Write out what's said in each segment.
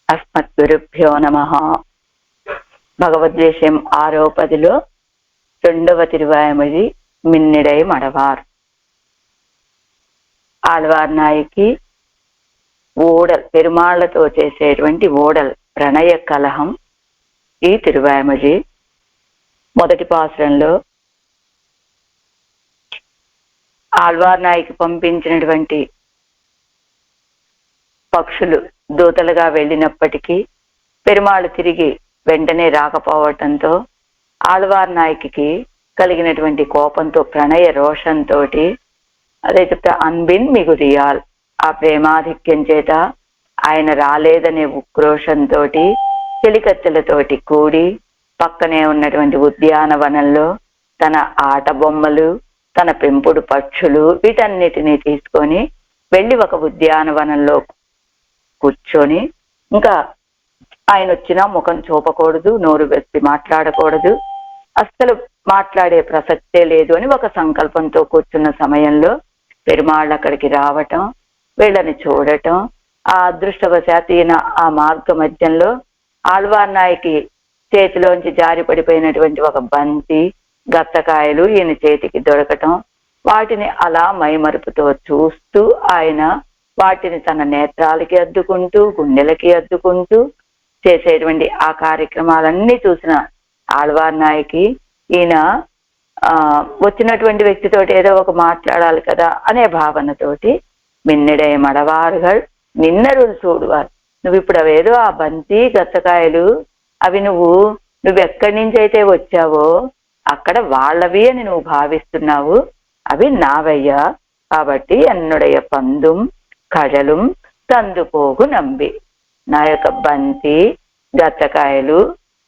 అస్మద్గురుభ్యో నమః. భగవద్దేశం 6వ పదిలో 2వ తిరువాయమొഴി మిన్నెడై మడవార్. ఆళ్వార్ నాయకి ఓడల్ పెరుమాళ్లతో చేసేటువంటి ఓడల్ ప్రణయ కలహం ఈ తిరువాయమొഴి. మొదటి పాసురంలో ఆళ్వార్ నాయకి పంపించినటువంటి పక్షులు దూతలుగా వెళ్ళినప్పటికీ పెరుమాళ్ళు తిరిగి వెంటనే రాకపోవటంతో ఆళ్వార్ నాయకి కలిగినటువంటి కోపంతో, ప్రణయ రోషంతో, అదే చెప్తే అన్బిన్ మిగురియాల్, ఆ ప్రేమాధిక్యం చేత ఆయన రాలేదనే ఉక్రోషంతో చెలికత్తెలతోటి కూడి పక్కనే ఉన్నటువంటి ఉద్యానవనంలో తన ఆట బొమ్మలు, తన పెంపుడు పక్షులు వీటన్నిటినీ తీసుకొని వెళ్ళి ఒక ఉద్యానవనంలో కూర్చొని, ఇంకా ఆయన వచ్చినా ముఖం చూపకూడదు, నోరు వెప్పి మాట్లాడకూడదు, అస్సలు మాట్లాడే ప్రసక్తే లేదు అని ఒక సంకల్పంతో కూర్చున్న సమయంలో పెరుమాళ్ళు అక్కడికి రావటం, వీళ్ళని చూడటం, ఆ అదృష్టవశాత్తు ఈయన ఆ మార్గ మధ్యంలో ఆళ్వార్ నాయకి చేతిలోంచి జారి పడిపోయినటువంటి ఒక బంతి, గత్తకాయలు ఈయన చేతికి దొరకటం, వాటిని అలా మైమరుపుతో చూస్తూ ఆయన వాటిని తన నేత్రాలకి అద్దుకుంటూ, గుండెలకి అద్దుకుంటూ చేసేటువంటి ఆ కార్యక్రమాలన్నీ చూసిన ఆళ్వార్ నాయకి ఈయన వచ్చినటువంటి వ్యక్తితోటి ఏదో ఒక మాట్లాడాలి కదా అనే భావనతోటి మిన్నెడే మడవారుగా నిన్నరులు చూడువారు. నువ్వు ఇప్పుడు అవేదో ఆ బంతి గత్తకాయలు అవి నువ్వెక్కడి నుంచి అయితే వచ్చావో అక్కడ వాళ్ళవి అని నువ్వు భావిస్తున్నావు, అవి నావయ్యా. కాబట్టి ఎన్నుడయ పందుం కడలుం తందుపోగు నంబి, నా యొక్క బంతి గత్తకాయలు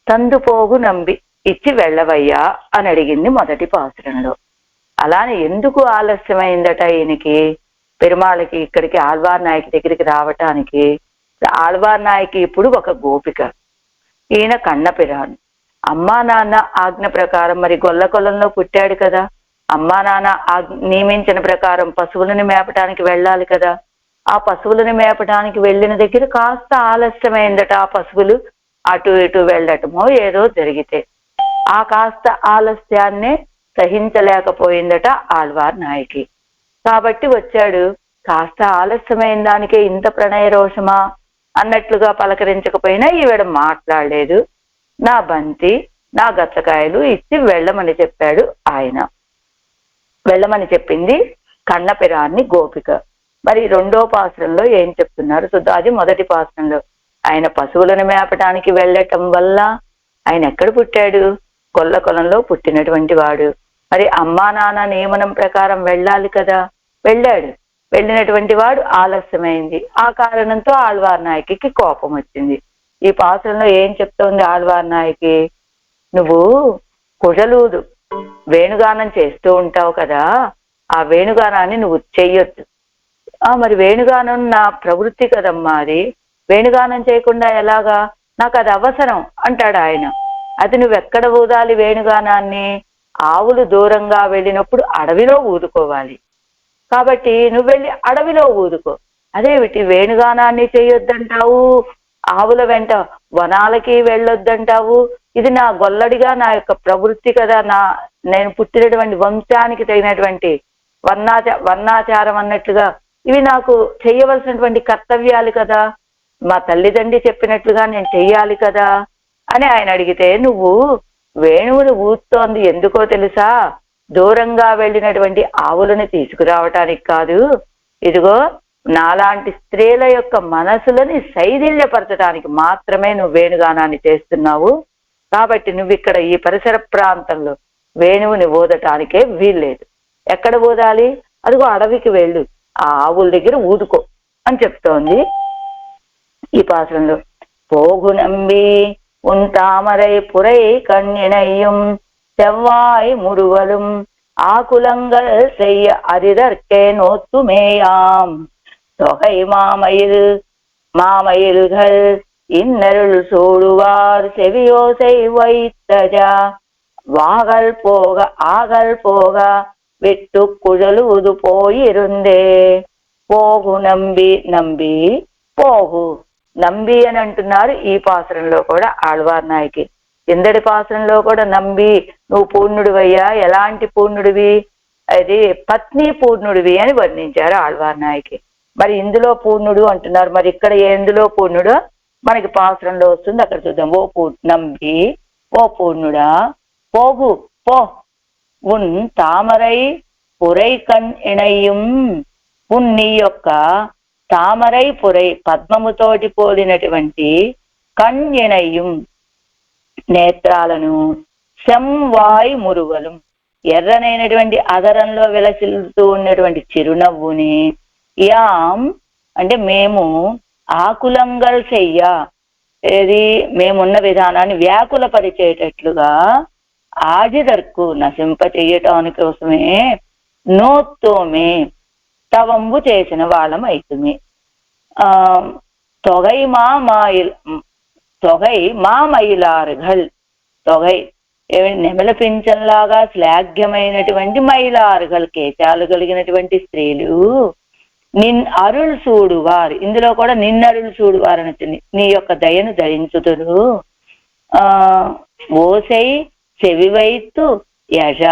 తందుపోగు నంబి ఇచ్చి వెళ్ళవయ్యా అని అడిగింది మొదటి పాసురంలో. అలానే ఎందుకు ఆలస్యమైందట ఈయనకి, పెరుమాళ్ళకి ఇక్కడికి ఆళ్వార్ నాయకి దగ్గరికి రావటానికి? ఆళ్వార్ నాయకి ఇప్పుడు ఒక గోపిక, ఈయన కన్నపిరాను. అమ్మా నాన్న ఆజ్ఞ ప్రకారం మరి గొల్లకొలంలో పుట్టాడు కదా, అమ్మా నాన్న నియమించిన ప్రకారం పశువులను మేపటానికి వెళ్ళాలి కదా. ఆ పశువులను మేపటానికి వెళ్ళిన దగ్గర కాస్త ఆలస్యమైందట. ఆ పశువులు అటు ఇటు వెళ్ళటమో ఏదో జరిగితే ఆ కాస్త ఆలస్యాన్నే సహించలేకపోయిందట ఆళ్వార్ నాయకి. కాబట్టి వచ్చాడు. కాస్త ఆలస్యమైన దానికే ఇంత ప్రణయ రోషమా అన్నట్లుగా పలకరించకపోయినా ఈవిడ మాట్లాడలేదు. నా బంతి నా గచ్చకాయలు ఇచ్చి వెళ్ళమని చెప్పాడు ఆయన. వెళ్ళమని చెప్పింది కన్నపిరాన్ని గోపిక. మరి 2వ పాసురంలో ఏం చెప్తున్నారు చూద్దాం. అది మొదటి పాసురంలో ఆయన పశువులను మేపటానికి వెళ్ళటం వల్ల ఆయన ఎక్కడ పుట్టాడు? గొల్లకొలంలో పుట్టినటువంటి వాడు. మరి అమ్మా నాన్న నియమనం ప్రకారం వెళ్ళాలి కదా, వెళ్ళాడు. వెళ్ళినటువంటి వాడు ఆలస్యమైంది. ఆ కారణంతో ఆళ్వార్ నాయకి కోపం వచ్చింది. ఈ పాసురంలో ఏం చెప్తోంది ఆళ్వార్ నాయకి? నువ్వు కుజలూదు వేణుగానం చేస్తూ ఉంటావు కదా, ఆ వేణుగానాన్ని నువ్వు చెయ్యొద్దు. మరి వేణుగానం నా ప్రవృత్తి కదమ్మా, అది వేణుగానం చేయకుండా ఎలాగా, నాకు అది అవసరం అంటాడు ఆయన. అది నువ్వెక్కడ ఊదాలి వేణుగానాన్ని? ఆవులు దూరంగా వెళ్ళినప్పుడు అడవిలో ఊదుకోవాలి. కాబట్టి నువ్వు వెళ్ళి అడవిలో ఊదుకో. అదేమిటి వేణుగానాన్ని చేయొద్దంటావు, ఆవుల వెంట వనాలకి వెళ్ళొద్దంటావు? ఇది నా గొల్లడిగా నా యొక్క ప్రవృత్తి కదా, నేను పుట్టినటువంటి వంశానికి తగినటువంటి వర్ణాచారం అన్నట్లుగా ఇవి నాకు చెయ్యవలసినటువంటి కర్తవ్యాలు కదా, మా తల్లిదండ్రి చెప్పినట్లుగా నేను చెయ్యాలి కదా అని ఆయన అడిగితే, నువ్వు వేణువును ఊదుతోంది ఎందుకో తెలుసా? దూరంగా వెళ్ళినటువంటి ఆవులను తీసుకురావటానికి కాదు, ఇదిగో నాలాంటి స్త్రీల యొక్క మనసులని శైథిల్యపరచడానికి మాత్రమే నువ్వు వేణుగానాన్ని చేస్తున్నావు. కాబట్టి నువ్వు ఇక్కడ ఈ పరిసర ప్రాంతంలో వేణువుని ఊదటానికే వీల్లేదు. ఎక్కడ ఊదాలి? అదిగో అడవికి వెళ్ళు, ఆ ఆవుల దగ్గర ఊదుకో అని చెప్తోంది ఈ పాసురంలో. పోగు నంబి ఉంటామరై పురై కణ్యనయ్యం செவ்வாய் முருவலும் ஆகுலங்கள் செய்ய அரிதற்கே நோத்துமேயாம் தொகை மாமயில்கள் இன்னருள் சூடுவார் செவியோசை வைத்தஜா ஆகல் போக விட்டு குழலுது போய் இருந்தே పోగు నంబి నంబి పోగు నంబి అని అంటున్నారు ఈ పాసురంలో కూడా ఆళ్వార్ నాయకి. కిందటి పాసురంలో కూడా నంబి నువ్వు పూర్ణుడివయ్యా, ఎలాంటి పూర్ణుడివి, అది పత్ని పూర్ణుడివి అని వర్ణించారు ఆళ్వార్ నాయకి. మరి ఇందులో పూర్ణుడు అంటున్నారు, మరి ఇక్కడ ఎందులో పూర్ణుడు మనకి పాసురంలో వస్తుంది, అక్కడ చూద్దాం. ఓ నంబి ఓ పూర్ణుడా పోగు పో ఉన్ తామరై పురై కన్ ఇణయ్యం ఉన్ నీ యొక్క తామరై పురై పద్మముతోటి పోలినటువంటి కన్ ఇణయ్యం నేత్రాలను శంవాయ్ మురుగలు ఎర్రనైనటువంటి అదరంలో విలసిల్లుతూ ఉన్నటువంటి చిరునవ్వుని యాం అంటే మేము ఆకులంగల్ చెయ్య ఏది మేమున్న విధానాన్ని వ్యాకుల పరిచేటట్లుగా ఆజిదర్కు నశింప చెయ్యటానికి కోసమే నోత్తోమే తవంబు చేసిన వాళ్ళం అయితుమి. తొగై మా మైలార్ఘల్ తొగై నెమల పింఛంలాగా శ్లాఘ్యమైనటువంటి మైలార్ఘల్ కేశాలు కలిగినటువంటి స్త్రీలు అరుள் చూడువారు, ఇందులో కూడా నిన్నరుள் చూడువారు అని నీ యొక్క దయను ధరించుదురు. ఓసై చెవివైత్తు యజ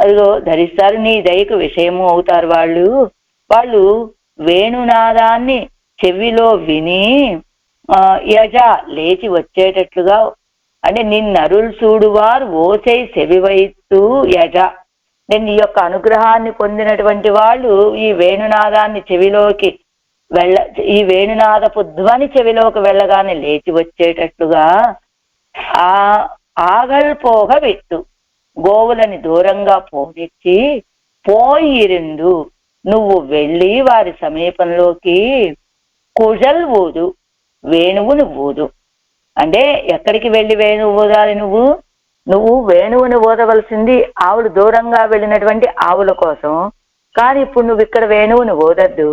అదిగో ధరిస్తారు, నీ దయకు విషయము అవుతారు వాళ్ళు. వాళ్ళు వేణునాదాన్ని చెవిలో విని యజ లేచి వచ్చేటట్లుగా అంటే నిన్నరుள் చూడువారు ఓసై చెవివైత్తు యజ అంటే నీ యొక్క అనుగ్రహాన్ని పొందినటువంటి వాళ్ళు ఈ వేణునాదాన్ని చెవిలోకి ఈ వేణునాదపు ధ్వని చెవిలోకి వెళ్ళగానే లేచి వచ్చేటట్లుగా ఆగల్పోగ విట్టు గోవులని దూరంగా పోనిచ్చి పోయిరిందు నువ్వు వెళ్ళి వారి సమీపంలోకి కుజల్ ఊదు వేణువును ఊదు. అంటే ఎక్కడికి వెళ్ళి వేణువు ఊదాలి, నువ్వు వేణువుని ఊదవలసింది ఆవులు దూరంగా వెళ్ళినటువంటి ఆవుల కోసం, కానీ ఇప్పుడు నువ్వు ఇక్కడ వేణువుని ఊదద్దు.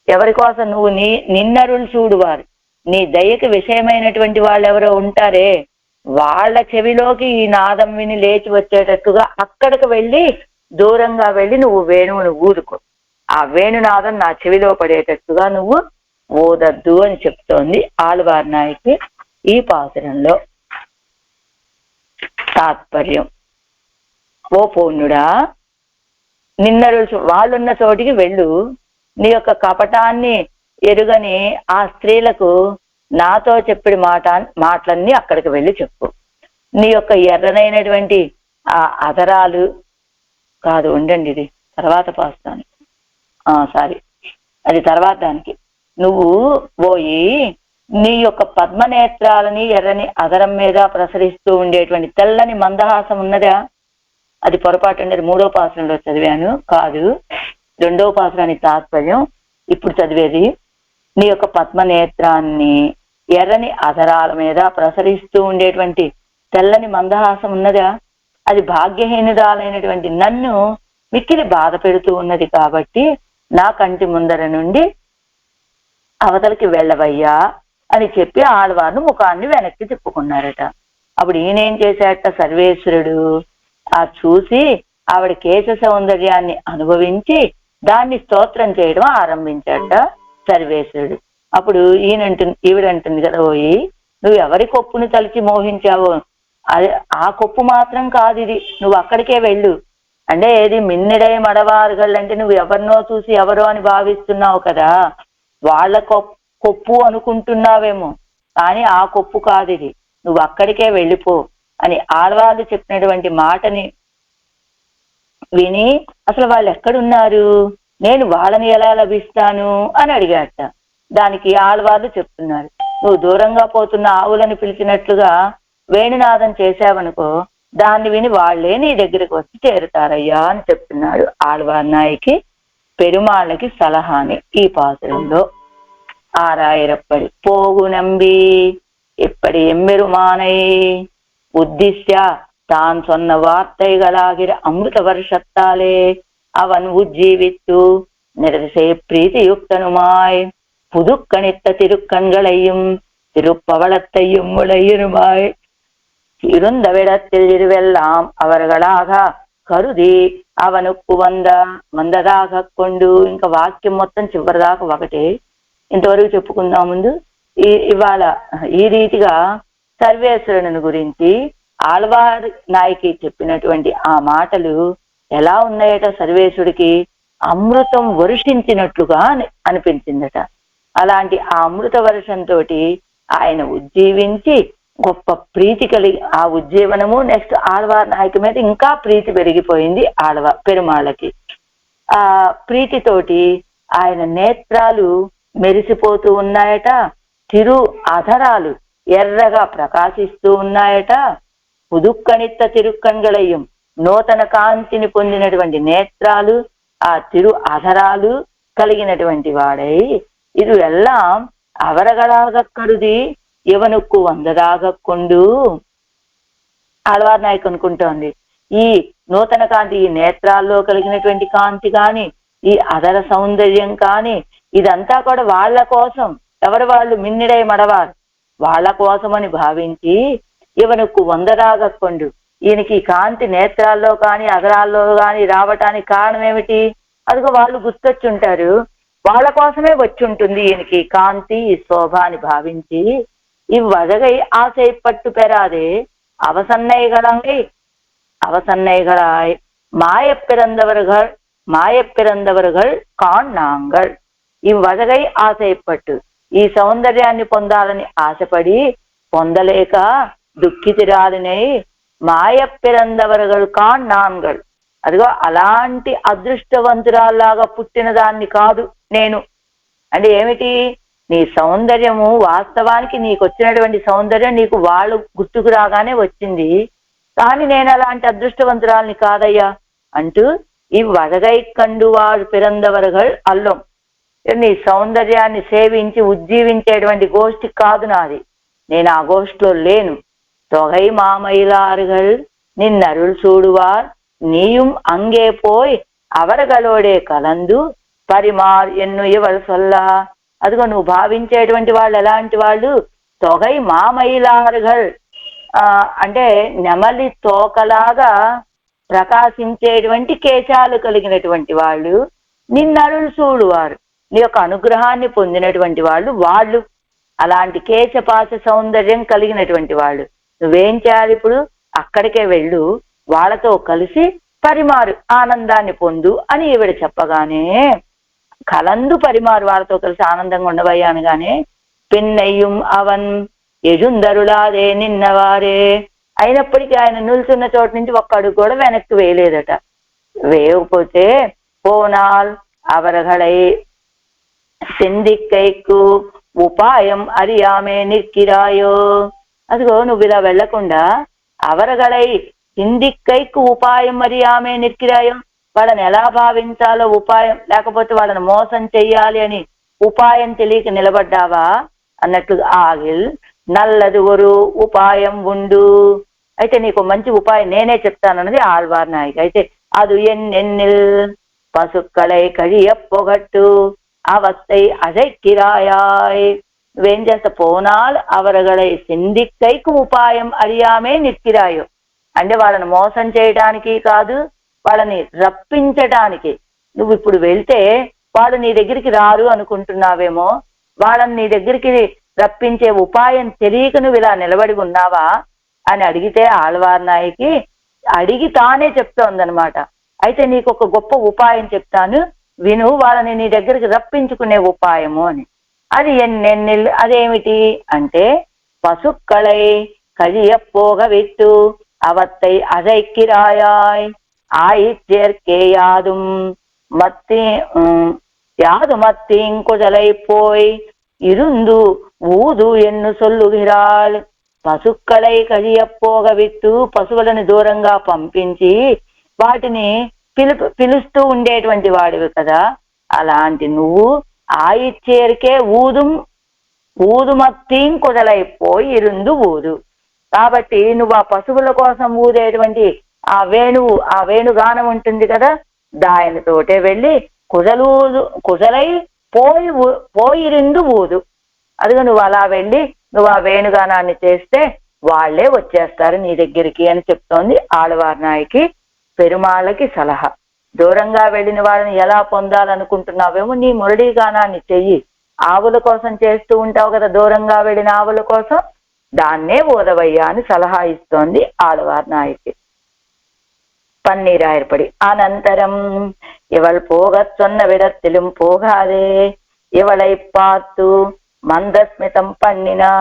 ఎవరి కోసం? నువ్వు నిన్నరులు చూడువారు, నీ దయకి విషయమైనటువంటి వాళ్ళు ఎవరో ఉంటారే వాళ్ళ చెవిలోకి ఈ నాదం విని లేచి వచ్చేటట్టుగా అక్కడికి వెళ్ళి దూరంగా వెళ్ళి నువ్వు వేణువుని ఊదుకో, ఆ వేణునాదం నా చెవిలో పడేటట్టుగా నువ్వు ఊదద్దు అని చెప్తోంది ఆళ్వార్ నాయకి ఈ పాసురంలో. తాత్పర్యం, ఓ పూర్ణుడా వాళ్ళున్న చోటికి వెళ్ళు, నీ యొక్క కపటాన్ని ఎరుగని ఆ స్త్రీలకు నాతో చెప్పిన మాటలన్నీ అక్కడికి వెళ్ళి చెప్పు. నీ యొక్క ఎర్రనైనటువంటి ఆ అధరాలు కాదు, ఉండండి ఇది తర్వాత పాస్తాను, అది తర్వాత దానికి. నువ్వు పోయి నీ యొక్క పద్మనేత్రాలని ఎర్రని అధరం మీద ప్రసరిస్తూ ఉండేటువంటి తెల్లని మందహాసం ఉన్నదా, అది పొరపాటు అండి, అది 3వ పాసురంలో చదివాను కాదు, 2వ పాసురానికి తాత్పర్యం ఇప్పుడు చదివేది. నీ యొక్క పద్మనేత్రాన్ని ఎర్రని అధరాల మీద ప్రసరిస్తూ ఉండేటువంటి తెల్లని మందహాసం ఉన్నదా, అది భాగ్యహీనురాలైనటువంటి నన్ను మిక్కిలి బాధ పెడుతూ ఉన్నది కాబట్టి నా కంటి ముందర నుండి అవతలికి వెళ్ళవయ్యా అని చెప్పి ఆళ్వార్ను ముఖాన్ని వెనక్కి తిప్పుకున్నారట. అప్పుడు ఈయనేం చేశాట, సర్వేశ్వరుడు ఆ చూసి ఆవిడ కేశ సౌందర్యాన్ని అనుభవించి దాన్ని స్తోత్రం చేయడం ఆరంభించాట సర్వేశ్వరుడు. అప్పుడు ఈవిడంటుంది కదా, పోయి నువ్వు ఎవరి కొప్పును తలిచి మోహించావో అది ఆ కొప్పు మాత్రం కాదు ఇది, నువ్వు అక్కడికే వెళ్ళు. అంటే ఏది మిన్నెడై మడవారుగల్ అంటే నువ్వు ఎవరినో చూసి ఎవరో అని భావిస్తున్నావు కదా, వాళ్ళ కొప్పు అనుకుంటున్నావేమో, కానీ ఆ కొప్పు కాదు ఇది, నువ్వు అక్కడికే వెళ్ళిపో అని ఆళ్వార్లు చెప్పినటువంటి మాటని విని అసలు వాళ్ళు ఎక్కడున్నారు, నేను వాళ్ళని ఎలా లభిస్తాను అని అడిగాట. దానికి ఆళ్వార్లు చెప్తున్నారు, నువ్వు దూరంగా పోతున్న ఆవులను పిలిచినట్లుగా వేణునాదం చేశావనుకో దాన్ని విని వాళ్లే నీ దగ్గరికి వచ్చి చేరుతారయ్యా అని చెప్తున్నాడు ఆళ్వార్ నాయకి పెరుమాళ్ళకి సలహాని ఈ పాసురంలో. ஆராயிரப்படி போகு நம்பி இப்படி எம்பெருமானை உத்திஷ்ய தான் சொன்ன வார்த்தைகளாகிற அமிர்த வருஷத்தாலே அவன் உஜ்ஜீவித்து நிறதிசை பிரீதியுக்தனுமாய் புதுக்கணித்த திருக்கண்களையும் திருப்பவளத்தையும் உடையிருமாய் இருந்தவிடத்தில் இருவெல்லாம் அவர்களாக కరుది అవనుక్కు వందదాకా కొండు. ఇంకా వాక్యం మొత్తం చివరిదాకా ఒకటే. ఇంతవరకు చెప్పుకుందాం ముందు. ఇవాళ ఈ రీతిగా సర్వేశ్వరుని గురించి ఆళ్వార్ నాయకి చెప్పినటువంటి ఆ మాటలు ఎలా ఉన్నాయట, సర్వేశ్వరుడికి అమృతం వర్షించినట్లుగా అనిపించిందట. అలాంటి ఆ అమృత వర్షంతో ఆయన ఉజ్జీవించి గొప్ప ప్రీతి కలిగి ఆ ఉజ్జీవనము నెక్స్ట్ ఆళ్వార్ నాయకి మీద ఇంకా ప్రీతి పెరిగిపోయింది పెరుమాళకి. ఆ ప్రీతితోటి ఆయన నేత్రాలు మెరిసిపోతూ ఉన్నాయట, అధరాలు ఎర్రగా ప్రకాశిస్తూ ఉన్నాయట. పుదుక్కనిత్త తిరుక్కన్గళయ్యం, నూతన కాంతిని పొందినటువంటి నేత్రాలు, ఆ అధరాలు కలిగినటువంటి వాడై ఇది ఎల్లాం అవరగడాగక్కడుది ఇవనుక్కు వందదాగక్కొండు. ఆళ్వార్ నాయక్ అనుకుంటోంది, ఈ నూతన కాంతి, ఈ నేత్రాల్లో కలిగినటువంటి కాంతి కాని, ఈ అధర సౌందర్యం కాని, ఇదంతా కూడా వాళ్ళ కోసం. ఎవరు వాళ్ళు? మిన్నిడై మడవారు. వాళ్ళ కోసమని భావించి ఇవనుక్కు వందదాగక్కొండు. ఈయనకి కాంతి నేత్రాల్లో కాని అధరాల్లో కాని రావటానికి కారణం ఏమిటి? అదిగో వాళ్ళు గుర్తొచ్చుంటారు, వాళ్ళ కోసమే వచ్చి ఉంటుంది ఈయనకి కాంతి, ఈ శోభ అని భావించి ఇవ్వదగై ఆశை పట్టు పెరాదే அவசன்னைகளாய் மாயப்பிறந்தவர்கள் காணாங்கள். ఇవ్వదగై ఆశయపట్టు, ఈ సౌందర్యాన్ని పొందాలని ఆశపడి పొందలేక దుఃఖితిరాలినై మాయప్పిరందవరగలు కాణాన్గల్. అదిగో అలాంటి అదృష్టవంతురాల్లాగా పుట్టిన దాన్ని కాదు నేను. అంటే ఏమిటి? నీ సౌందర్యము వాస్తవానికి నీకు వచ్చినటువంటి సౌందర్యం నీకు వాళ్ళు గుర్తుకు రాగానే వచ్చింది, కానీ నేను అలాంటి అదృష్టవంతురాల్ని కాదయ్యా అంటూ ఈ వదగై కండువాడు పిరందవరగల్ అల్లం. నీ సౌందర్యాన్ని సేవించి ఉజ్జీవించేటువంటి గోష్ఠి కాదు నాది, నేను ఆ గోష్ఠిలో లేను. తొగై మామయిలారుగల్ నిన్నరుள் చూడువార్ నీயும் అంగే పోయ్ అవరగలోడే కలందు పరిమార్ ఎన్ను ఇవల్ సొల్లా. అదిగో నువ్వు భావించేటువంటి వాళ్ళు ఎలాంటి వాళ్ళు? తొగై మామయిలారుగల్ అంటే నెమలి తోకలాగా ప్రకాశించేటువంటి కేశాలు కలిగినటువంటి వాళ్ళు, నిన్నరుள் చూడువారు నీ యొక్క అనుగ్రహాన్ని పొందినటువంటి వాళ్ళు. అలాంటి కేశపాశ సౌందర్యం కలిగినటువంటి వాళ్ళు. నువ్వేం చేయాలి ఇప్పుడు? అక్కడికే వెళ్ళు, వాళ్ళతో కలిసి పరిమారు ఆనందాన్ని పొందు అని ఈవిడ చెప్పగానే, కలందు పరిమారు వాళ్ళతో కలిసి ఆనందంగా ఉండవయ్యా అనగానే, పిన్నయ్యం అవన్ యజుందరులాదే నిన్నవారే. అయినప్పటికీ ఆయన నిల్చున్న చోటు నుంచి ఒక్క అడుగు కూడా వెనక్కి వేయలేదట. వేయకపోతే పోనాల్ అవరగళై సిందిక్కైకు ఉపాయం అరియామే నిక్కిరాయో. అదిగో నువ్వు ఇలా వెళ్లకుండా అవరగళై సిందిక్కైకు ఉపాయం అరియామే నిక్కిరాయో, వాళ్ళని ఎలా భావించాలో ఉపాయం, లేకపోతే వాళ్ళని మోసం చెయ్యాలి అని ఉపాయం తెలియక నిలబడ్డావా అన్నట్లు. ఆగిల్ నల్లది ఒరు ఉపాయం ఉండు, అయితే నీకు మంచి ఉపాయం నేనే చెప్తానన్నది ఆళ్వార్ నాయక్. అయితే అది ఎన్నెన్నిల్ పసుక్కలై కழிయ పొగట్టు అవస్థై అజైకిరాయాయ్. నువ్వేం చేస్తా? పోనాల్ అవరగళై సిందిక్కైకు ఉపాయం అరియామే నిక్కిరాయో. అంటే వాళ్ళని మోసం చేయడానికి కాదు, వాళ్ళని రప్పించడానికి. నువ్వు ఇప్పుడు వెళ్తే వాళ్ళు నీ దగ్గరికి రారు అనుకుంటున్నావేమో, వాళ్ళని నీ దగ్గరికి రప్పించే ఉపాయం తెలియక నువ్వు ఇలా నిలబడి ఉన్నావా అని అడిగితే ఆళ్వార్ నాయకి అడిగి తానే చెప్తోందనమాట. అయితే నీకు ఒక గొప్ప ఉపాయం చెప్తాను విను, వాళ్ళని నీ దగ్గరికి రప్పించుకునే ఉపాయము అని. అది ఎన్నెన్నిళ్ళు, అదేమిటి అంటే పసుక్కళై కழிయ పోగవిట్టు అవత్తై అజైకిరాయాయ్ ఆయిచ్చేర్కే யாது மத்திங்குதலை போய் இருந்து ஊது ఎన్ను సొల్లుగిరాల్. పసుక్కలై కழிయ పోగవిట్టు, పశువులను దూరంగా పంపించి వాటిని పిలుస్తూ ఉండేటువంటి వాడివి కదా, అలాంటి నువ్వు ఆయిచ్చేరికే ఊదుమత్తీం కుదలైపోయి ఇరుందు ఊదు. కాబట్టి నువ్వు ఆ పశువుల కోసం ఊదేటువంటి ఆ వేణుగానం ఉంటుంది కదా, దానితోటే వెళ్ళి కుదలై పోయిరిందు ఊదు. అదిగో నువ్వు అలా వెళ్ళి నువ్వు ఆ వేణుగానాన్ని చేస్తే వాళ్లే వచ్చేస్తారు నీ దగ్గరికి అని చెప్తోంది ఆళ్వార్ నాయకి పెరుమాళ్ళకి సలహా. దూరంగా వెళ్ళిన వాళ్ళని ఎలా పొందాలనుకుంటున్నావేమో నీ మురళీగానాన్ని చెయ్యి. ఆవుల కోసం చేస్తూ ఉంటావు కదా దూరంగా వెళ్ళిన ఆవుల కోసం, దాన్నే ఓదవయ్యా అని సలహా ఇస్తోంది ఆళ్వార్ నాయకి. பன்னீராயிரப்படி அனந்தரம் இவள் போகச் சொன்ன விடத்திலும் போகாதே, இவளை பார்த்து மந்தஸ்மிதம் பண்ணினா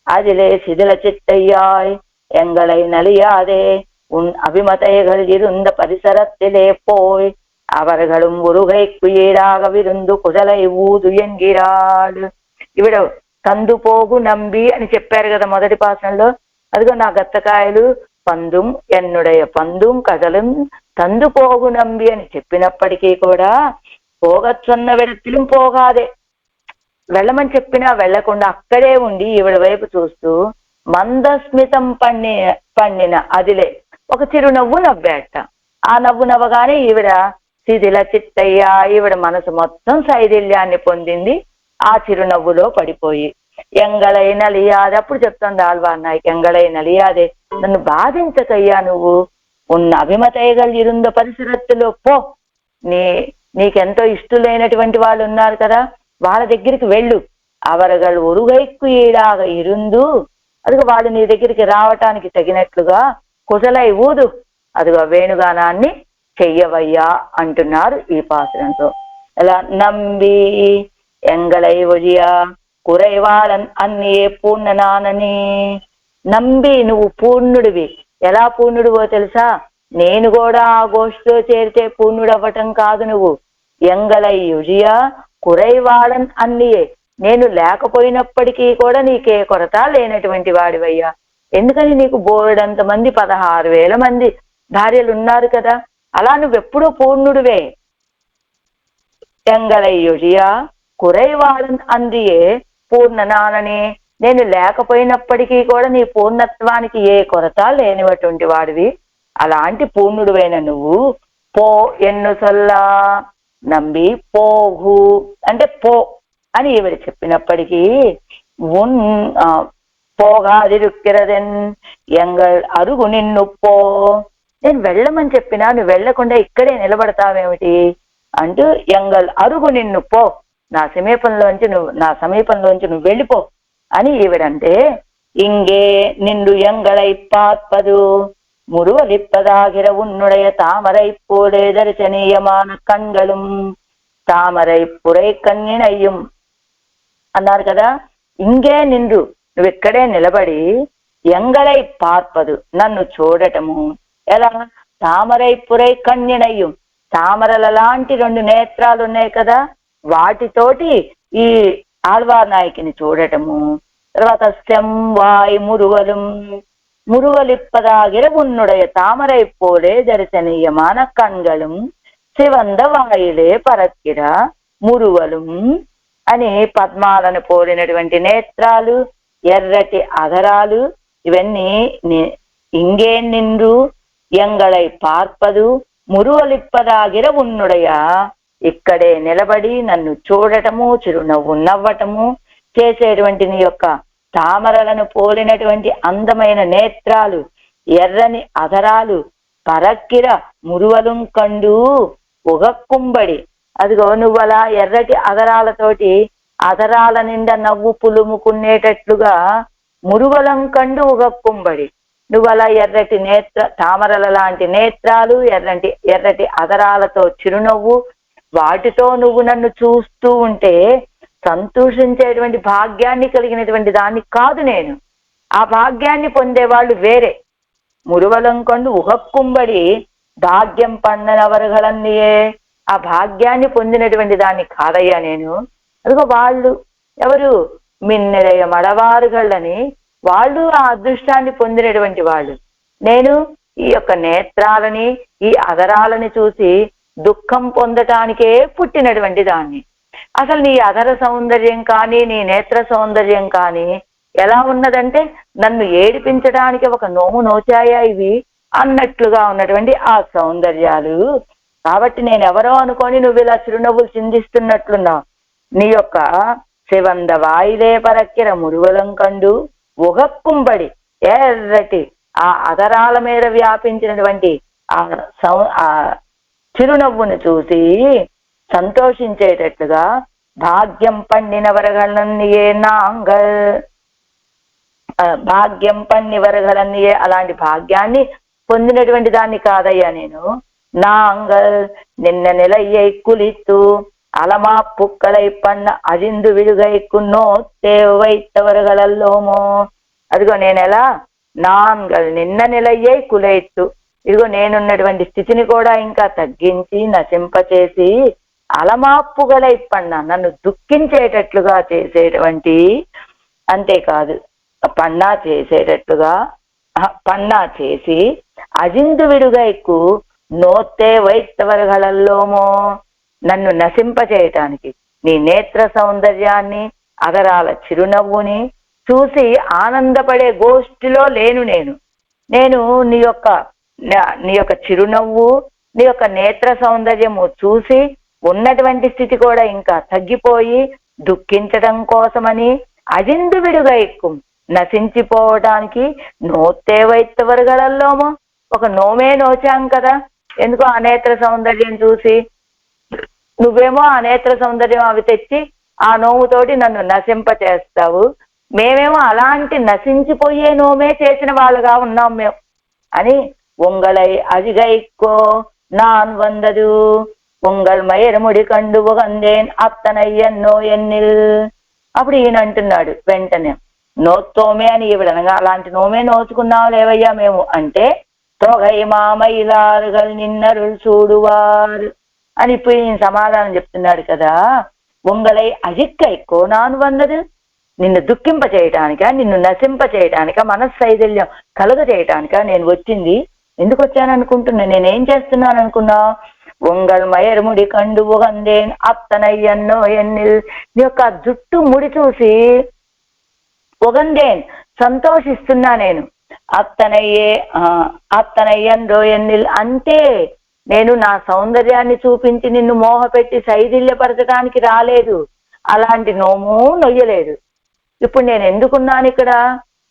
அதிலே சிதில சிட்டையாய் எங்களை நலியாதே, உன் அபிமதைகள் இருந்த பரிசரத்திலே போய் அவர்களும் உருகைக்கு ஈடாக விருந்து కుదలై ఊదు ఎన్గిరాడు. ఇవిడ కందు పోగు నంబి అని చెప్పారు కదా మొదటి పాసంలో. అదిగో నా గత్తకాయలు పందుం ఎన్నుడయ పందుం కదలం తందు పోగు నంబి అని చెప్పినప్పటికీ కూడా పోగచ్చొన్న విడతిலும் పోగాదే, వెళ్ళమని చెప్పినా వెళ్లకుండా అక్కడే ఉండి ఈవిడ వైపు చూస్తూ మందస్మితం పండిన అదిలే ఒక చిరునవ్వు నవ్వాట. ఆ నవ్వు నవ్వగానే ఈవిడ శిథిల చిట్టయ్యా, ఈవిడ మనసు మొత్తం శైథిల్యాన్ని పొందింది ఆ చిరునవ్వులో పడిపోయి. ఎంగళై నలియాదే, అప్పుడు చెప్తుంది ఆళ్వార్ నాయక్, ఎంగళై నలియాదే, నన్ను బాధించకయ్యా నువ్వు, ఉన్న అభిమతయగల్ ఇరుంద పరిసరత్తులో పో, నీకెంతో ఇష్టలైనటువంటి వాళ్ళు ఉన్నారు కదా వాళ్ళ దగ్గరికి వెళ్ళు. అవరగల్ ఒరుగైక్కు ఈడాగా ఇరుందు, అదిగో వాళ్ళు నీ దగ్గరికి రావటానికి తగినట్లుగా కుశలై ఊదు, అదిగో వేణుగానాన్ని చెయ్యవయ్యా అంటున్నారు ఈ పాసురంతో. అలా నంబి ఎంగళై ఒజియా కురైవాళన్ అన్నియే పూర్ణనానని, నంబి నువ్వు పూర్ణుడివి. ఎలా పూర్ణుడివో తెలుసా? నేను కూడా ఆ గోష్ఠిలో చేరితే పూర్ణుడవ్వటం కాదు నువ్వు. ఎంగళై యుజియా కురైవాళన్ అన్నియే, నేను లేకపోయినప్పటికీ కూడా నీకే కొరత లేనటువంటి వాడివయ్యా. ఎందుకని నీకు బోర్డంత మంది 16,000 మంది భార్యలు ఉన్నారు కదా, అలా నువ్వెప్పుడూ పూర్ణుడివే. ఎంగళై యుజియా కురైవాళన్ అందియే పూర్ణనానని, నేను లేకపోయినప్పటికీ కూడా నీ పూర్ణత్వానికి ఏ కొరత లేనివటువంటి వాడివి. అలాంటి పూర్ణుడివైన నువ్వు పో ఎన్ను సొల్లా నంబి పోగు అంటే పో అని ఈవిడ చెప్పినప్పటికీ పోగాదిరుక్కిరదెన్ ఎంగళ్ అరుగు నిన్ను పో, నేను వెళ్ళమని చెప్పినా నువ్వు వెళ్లకుండా ఇక్కడే నిలబడతావేమిటి అంటూ ఎంగళ్ అరుగు నిన్ను పో, నా సమీపంలోంచి నువ్వు వెళ్ళిపో అని ఈవిడంటే, ఇంగే నిండు ఎంగళై పాత్పదు మురువలిప్పదాగిర ఉన్నుడయ తామరై పోడే దర్శనీయమాన కண்களும் తామరై పురై కన్నినయ్యం అన్నారు కదా. ఇంగే నిండు నువ్వు ఇక్కడే నిలబడి ఎంగళై పార్పదు నన్ను చూడటము ఎలా, తామరై పురై కన్నినయ్యం తామరల లాంటి 2 నేత్రాలు ఉన్నాయి కదా వాటితోటి ఈ ఆళ్వార్ నాయకిని చూడటము. తర్వాత సెంవాయ్ మురువలిప్పదాగిర ఉన్నుడయ తామరై పోలే దర్శనీయమాన కண்களும் శివంద వాయిలే పరక్కిర మురువలం అని పద్మాలను పోలినటువంటి నేత్రాలు, ఎర్రటి అధరాలు, ఇవన్నీ ఇంగే నిండు ఎంగళై పార్పదు మురువలిప్పదాగిర ఉన్నుడయ, ఇక్కడే నిలబడి నన్ను చూడటము చిరునవ్వు నవ్వటము చేసేటువంటి నీ యొక్క తామరలను పోలినటువంటి అందమైన నేత్రాలు, ఎర్రని అధరాలు, పరక్కిర మురువలం కండు ఉగక్కుంబడి, అదిగో నువ్వు అలా ఎర్రటి అధరాలతోటి అధరాల నిండా నవ్వు పులుముకునేటట్లుగా మురువలం కండు ఉగక్కుంబడి, నువ్వు అలా ఎర్రటి తామరల లాంటి నేత్రాలు, ఎర్రటి అధరాలతో చిరునవ్వు, వాటితో నువ్వు నన్ను చూస్తూ ఉంటే సంతోషించేటువంటి భాగ్యాన్ని కలిగినటువంటి దాన్ని కాదు నేను. ఆ భాగ్యాన్ని పొందేవాళ్ళు వేరే. మురువలం కొండు ఉహక్కుంబడి భాగ్యం పండనవరగలన్నయే, ఆ భాగ్యాన్ని పొందినటువంటి దాన్ని కాదయ్యా నేను. అదిగో వాళ్ళు ఎవరు, మిన్నెలయ మడవారుగళ్ళని, వాళ్ళు ఆ అదృష్టాన్ని పొందినటువంటి వాళ్ళు. నేను ఈ యొక్క నేత్రాలని ఈ అధరాలని చూసి దుఃఖం పొందటానికే పుట్టినటువంటి దాన్ని. అసలు నీ అధర సౌందర్యం కానీ నీ నేత్ర సౌందర్యం కానీ ఎలా ఉన్నదంటే నన్ను ఏడిపించడానికి ఒక నోము నోచాయా ఇవి అన్నట్లుగా ఉన్నటువంటి ఆ సౌందర్యాలు. కాబట్టి నేను ఎవరో అనుకొని నువ్వు ఇలా చిరునవ్వులు చిందిస్తున్నట్లున్నావు. నీ యొక్క శివంద వాయిలే పరక్కిర మురువలం కండు ఉగక్కుంబడి, ఎర్రటి ఆ అధరాల మీద వ్యాపించినటువంటి ఆ చిరునవ్వును చూసి సంతోషించేటట్లుగా భాగ్యం పండినవరగలన్నియే నాంగల్, భాగ్యం పన్నివరగలన్నియే అలాంటి భాగ్యాన్ని పొందినటువంటి దాన్ని కాదయ్యా నేను. నాంగల్ నిన్న నిలయ్యై కులిత్తు అలమా పుక్కలై పన్న అజిందు విడుగైక్కున్నో తేవైత్తవరగలల్లోమో. అదిగో నేనెలా నాంగల్ నిన్న నిలయ్యై కులైత్తు, ఇదిగో నేనున్నటువంటి స్థితిని కూడా ఇంకా తగ్గించి నశింపచేసి అలమాప్పుగలై పన్న నన్ను దుఃఖించేటట్లుగా చేసేటువంటి, అంతేకాదు పన్నా చేసేటట్లుగా పన్నా చేసి అజిందు విడుగైకు నోతే వైత్తవరగలల్లోమో, నన్ను నశింపచేయటానికి నీ నేత్ర సౌందర్యాన్ని అగరాల చిరునవ్వుని చూసి ఆనందపడే గోష్ఠిలో లేను నేను. నేను నీ యొక్క చిరునవ్వు నీ యొక్క నేత్ర సౌందర్యము చూసి ఉన్నటువంటి స్థితి కూడా ఇంకా తగ్గిపోయి దుఃఖించడం కోసమని అజిందు విడుగా ఎక్కువ నశించిపోవడానికి నోతే వైత్తవరగలల్లోమో, ఒక నోమే నోచాం కదా. ఎందుకో ఆ నేత్ర సౌందర్యం చూసి నువ్వేమో ఆ నేత్ర సౌందర్యం అవి తెచ్చి ఆ నోముతోటి నన్ను నశింప చేస్తావు, మేమేమో అలాంటి నశించిపోయే నోమే చేసిన వాళ్ళుగా ఉన్నాం మేము అని ఉంగళై అజిగైక్కో నాన్ వందదు ఉంగళ్ మయరముడి కండు ఒగందేన్ అత్తనయ్యన్నో ఎన్నిల్. అప్పుడు ఈయన అంటున్నాడు వెంటనే, నోత్తోమే అని ఈవిడనగా అలాంటి నోమే నోచుకున్నాం లేవయ్యా మేము అంటే, తొగై మామైలారుగల్ నిన్నరుల్ చూడువారు అని ఇప్పుడు ఈయన సమాధానం చెప్తున్నాడు కదా. ఉంగళై అజిక్కైక్కో నాన్ వందదు, నిన్ను దుఃఖింప చేయటానిక నిన్ను నశింప చేయటానిక మనస్సైథల్యం కలుగ చేయటానిక నేను వచ్చింది. ఎందుకు వచ్చాననుకుంటున్నా, నేనేం చేస్తున్నాను అనుకున్నా? ఉంగళ్ మయర్ముడి కండు ఒగందేన్ అత్తనయ్యన్నో ఎన్నిల్, నీ యొక్క జుట్టు ముడి చూసి ఒగందేన్ సంతోషిస్తున్నా నేను. అత్తనయ్యన్రో ఎన్నిల్ అంటే నేను నా సౌందర్యాన్ని చూపించి నిన్ను మోహపెట్టి సైథిల్యపరచడానికి రాలేదు, అలాంటి నోము నొయ్యలేదు. ఇప్పుడు నేను ఎందుకున్నాను ఇక్కడ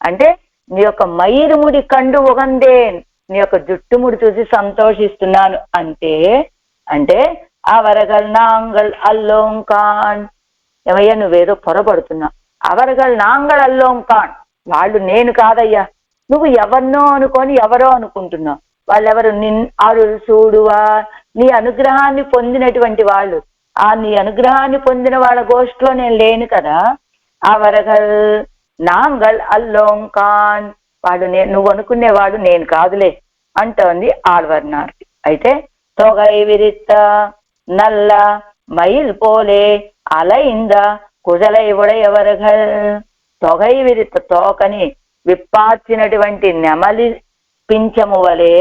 అంటే, నీ యొక్క మైరుముడి కండు ఒగందేన్, నీ యొక్క జుట్టుముడి చూసి సంతోషిస్తున్నాను అంటే అంటే అవరగల్ నాంగల్ అల్లోం కాన్. ఏమయ్యా నువ్వేదో పొరపడుతున్నా. అవరగల్ నాంగల్ అల్లోం కాన్ వాళ్ళు నేను కాదయ్యా, నువ్వు ఎవరినో అనుకొని ఎవరో అనుకుంటున్నావు. వాళ్ళెవరు? అరుల్ చూడువా, నీ అనుగ్రహాన్ని పొందినటువంటి వాళ్ళు. ఆ నీ అనుగ్రహాన్ని పొందిన వాళ్ళ గోష్ఠిలో నేను లేను కదా. అవరగల్ నాంగల్ అల్లోం కాన్ వాడు నువ్వు అనుకునేవాడు నేను కాదులే అంటోంది ఆళ్వార్నార్కి. అయితే తొగై విరిత్త నల్ల మయిల్ పోలే అలైంద కుజలై ఉడయవరగల్. తొగై విరిత్త తోకని విప్పార్చినటువంటి నెమలి పింఛము వలె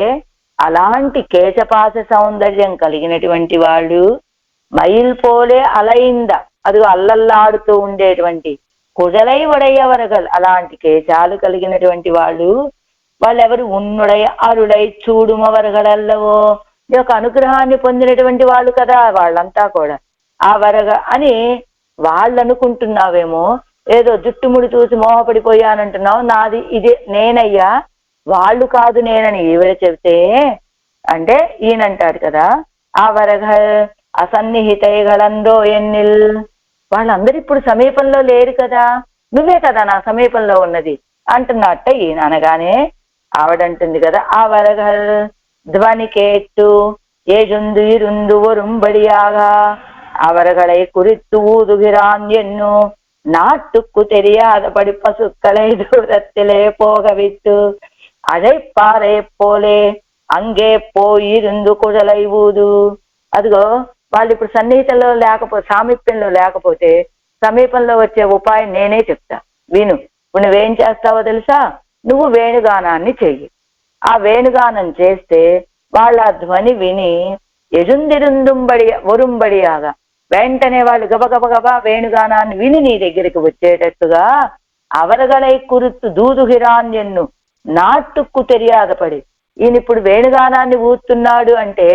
అలాంటి కేశపాస సౌందర్యం కలిగినటువంటి వాళ్ళు, మైల్ పోలే అలైంద అది అల్లల్లాడుతూ ఉండేటువంటి కుజలై ఉడయవరగల్ అలాంటి కేశాలు కలిగినటువంటి వాళ్ళెవరు? ఉన్నుడై అరుడై చూడుమవరగలల్లవో, ఈ యొక్క అనుగ్రహాన్ని పొందినటువంటి వాళ్ళు కదా వాళ్ళంతా కూడా. ఆ వరగ అని వాళ్ళు అనుకుంటున్నావేమో, ఏదో జుట్టుముడి చూసి మోహపడిపోయానంటున్నావు. నాది ఇది నేనయ్యా, వాళ్ళు కాదు నేనని ఈవిడ చెబితే అంటే ఈయనంటాడు కదా, ఆ వరగ అసన్నిహితైగలందో ఎన్నిల్, వాళ్ళందరూ ఇప్పుడు సమీపంలో లేరు కదా, నువ్వే కదా నా సమీపంలో ఉన్నది అంటున్నట్ట ఈయన అనగానే ఆవిడంటుంది కదా, ఆ వరగల్ ధ్వని కేట్టు ఏజుందు ఇరుందు ఒరుంబడియాగా அவர்களை குறித்து ஊதுகிறான் என்னும் நாட்டுக்கு தெரியாத படி பசுக்களை தூரத்திலே போக விட்டு அழைப்பாரை போலே అంగే పోయిరుందు కుజలై ఊదు. అదిగో వాళ్ళు ఇప్పుడు సన్నిహితంలో లేకపోతే, సామీప్యంలో లేకపోతే సమీపంలో వచ్చే ఉపాయం నేనే చెప్తా, విను. నువ్వేం చేస్తావో తెలుసా? నువ్వు వేణుగానాన్ని చెయ్యి. ఆ వేణుగానం చేస్తే వాళ్ళ ధ్వని విని ఎజుందిరుందుంబడి ఒరుంబడియాగా వెంటనే వాళ్ళు గబగబగబా వేణుగానాన్ని విని నీ దగ్గరికి వచ్చేటట్టుగా అవరగలై కురుత్తు దూదుగిరాన్ ఎన్ను నాటుకు తెలియాదపడి ఈయన ఇప్పుడు వేణుగానాన్ని ఊతున్నాడు అంటే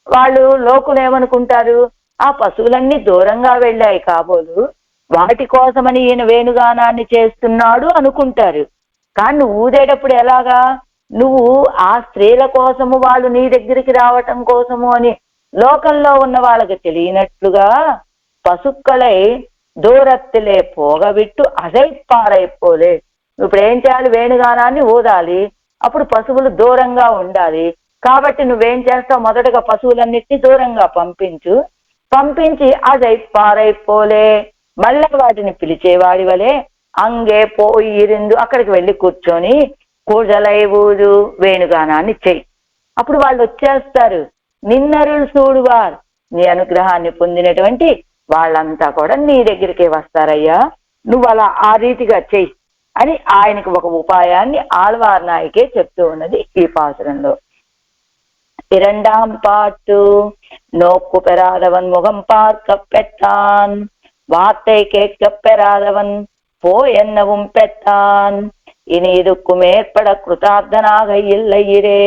వాళ్ళు లోకులు ఏమనుకుంటారు? ఆ పశువులన్నీ దూరంగా వెళ్ళాయి కాబోలు, వాటి కోసమని ఈయన వేణుగానాన్ని చేస్తున్నాడు అనుకుంటారు. కానీ ఊదేటప్పుడు ఎలాగా? నువ్వు ఆ స్త్రీల కోసము వాళ్ళు నీ దగ్గరికి రావటం కోసము అని లోకంలో ఉన్న వాళ్ళకి తెలియనట్లుగా పశుక్കളై దూరత్తులే పోగబిట్టు అసైపారైపోలే. ఇప్పుడు ఏం చేయాలి? వేణుగానాన్ని ఊదాలి, అప్పుడు పశువులు దూరంగా ఉండాలి. కాబట్టి నువ్వేం చేస్తావు? మొదటగా పశువులన్నిటినీ దూరంగా పంపించి అసైపారైపోలే, మళ్ళీ వాటిని పిలిచేవాడి వలే అంగే పోయి ఇరిందు, అక్కడికి వెళ్ళి కూర్చొని కూజలై ఊదు, వేణుగానాన్ని చెయ్యి. అప్పుడు వాళ్ళు వచ్చేస్తారు. నిన్నరులు చూడువారు, నీ అనుగ్రహాన్ని పొందినటువంటి వాళ్ళంతా కూడా నీ దగ్గరికే వస్తారయ్యా, నువ్వు అలా ఆ రీతిగా చెయ్యి అని ఆయనకు ఒక ఉపాయాన్ని ఆళ్వార్ నాయకే చెప్తూ ఉన్నది ఈ పాసురంలో. இரண்டாம் பாட்டு. நோக்கு பெறாதவன் முகம் பார்க்க பெற்றான், வார்த்தை கேட்க பெறாதவன் போ என்னவும் பெற்றான், இனி இதுக்கு மேற்பட కృతార్థనాగ ఇల్లయిరే.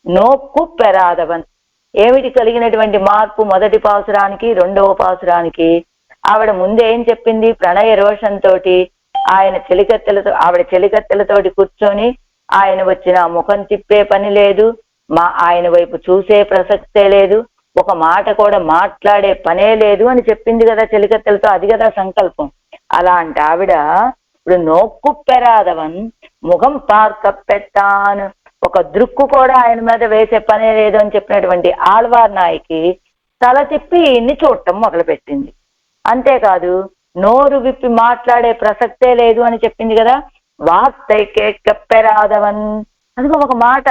నోక్కు పెరాదవన్, ఏమిటి కలిగినటువంటి మార్పు? మొదటి పాసురానికి రెండవ పాసురానికి ఆవిడ ముందేం చెప్పింది? ప్రణయ రోషంతో ఆయన ఆవిడ చెలికత్తెలతోటి కూర్చొని ఆయన వచ్చిన ముఖం తిప్పే పని లేదు, ఆయన వైపు చూసే ప్రసక్తే లేదు, ఒక మాట కూడా మాట్లాడే పనే లేదు అని చెప్పింది కదా చెలికత్తెలతో. అది కదా సంకల్పం. అలాంటి ఆవిడ ఇప్పుడు నోక్కు పెరాదవన్ ముఖం పార్క పెట్టాను, ఒక దృక్కు కూడా ఆయన మీద వేసే పనే లేదు అని చెప్పినటువంటి ఆళ్వార్ నాయకి తల తిప్పి ఇన్ని చూడటం మొదలుపెట్టింది. అంతేకాదు నోరు విప్పి మాట్లాడే ప్రసక్తే లేదు అని చెప్పింది కదా. వార్తై కేట్క పెరాదవన్, అందుకో ఒక మాట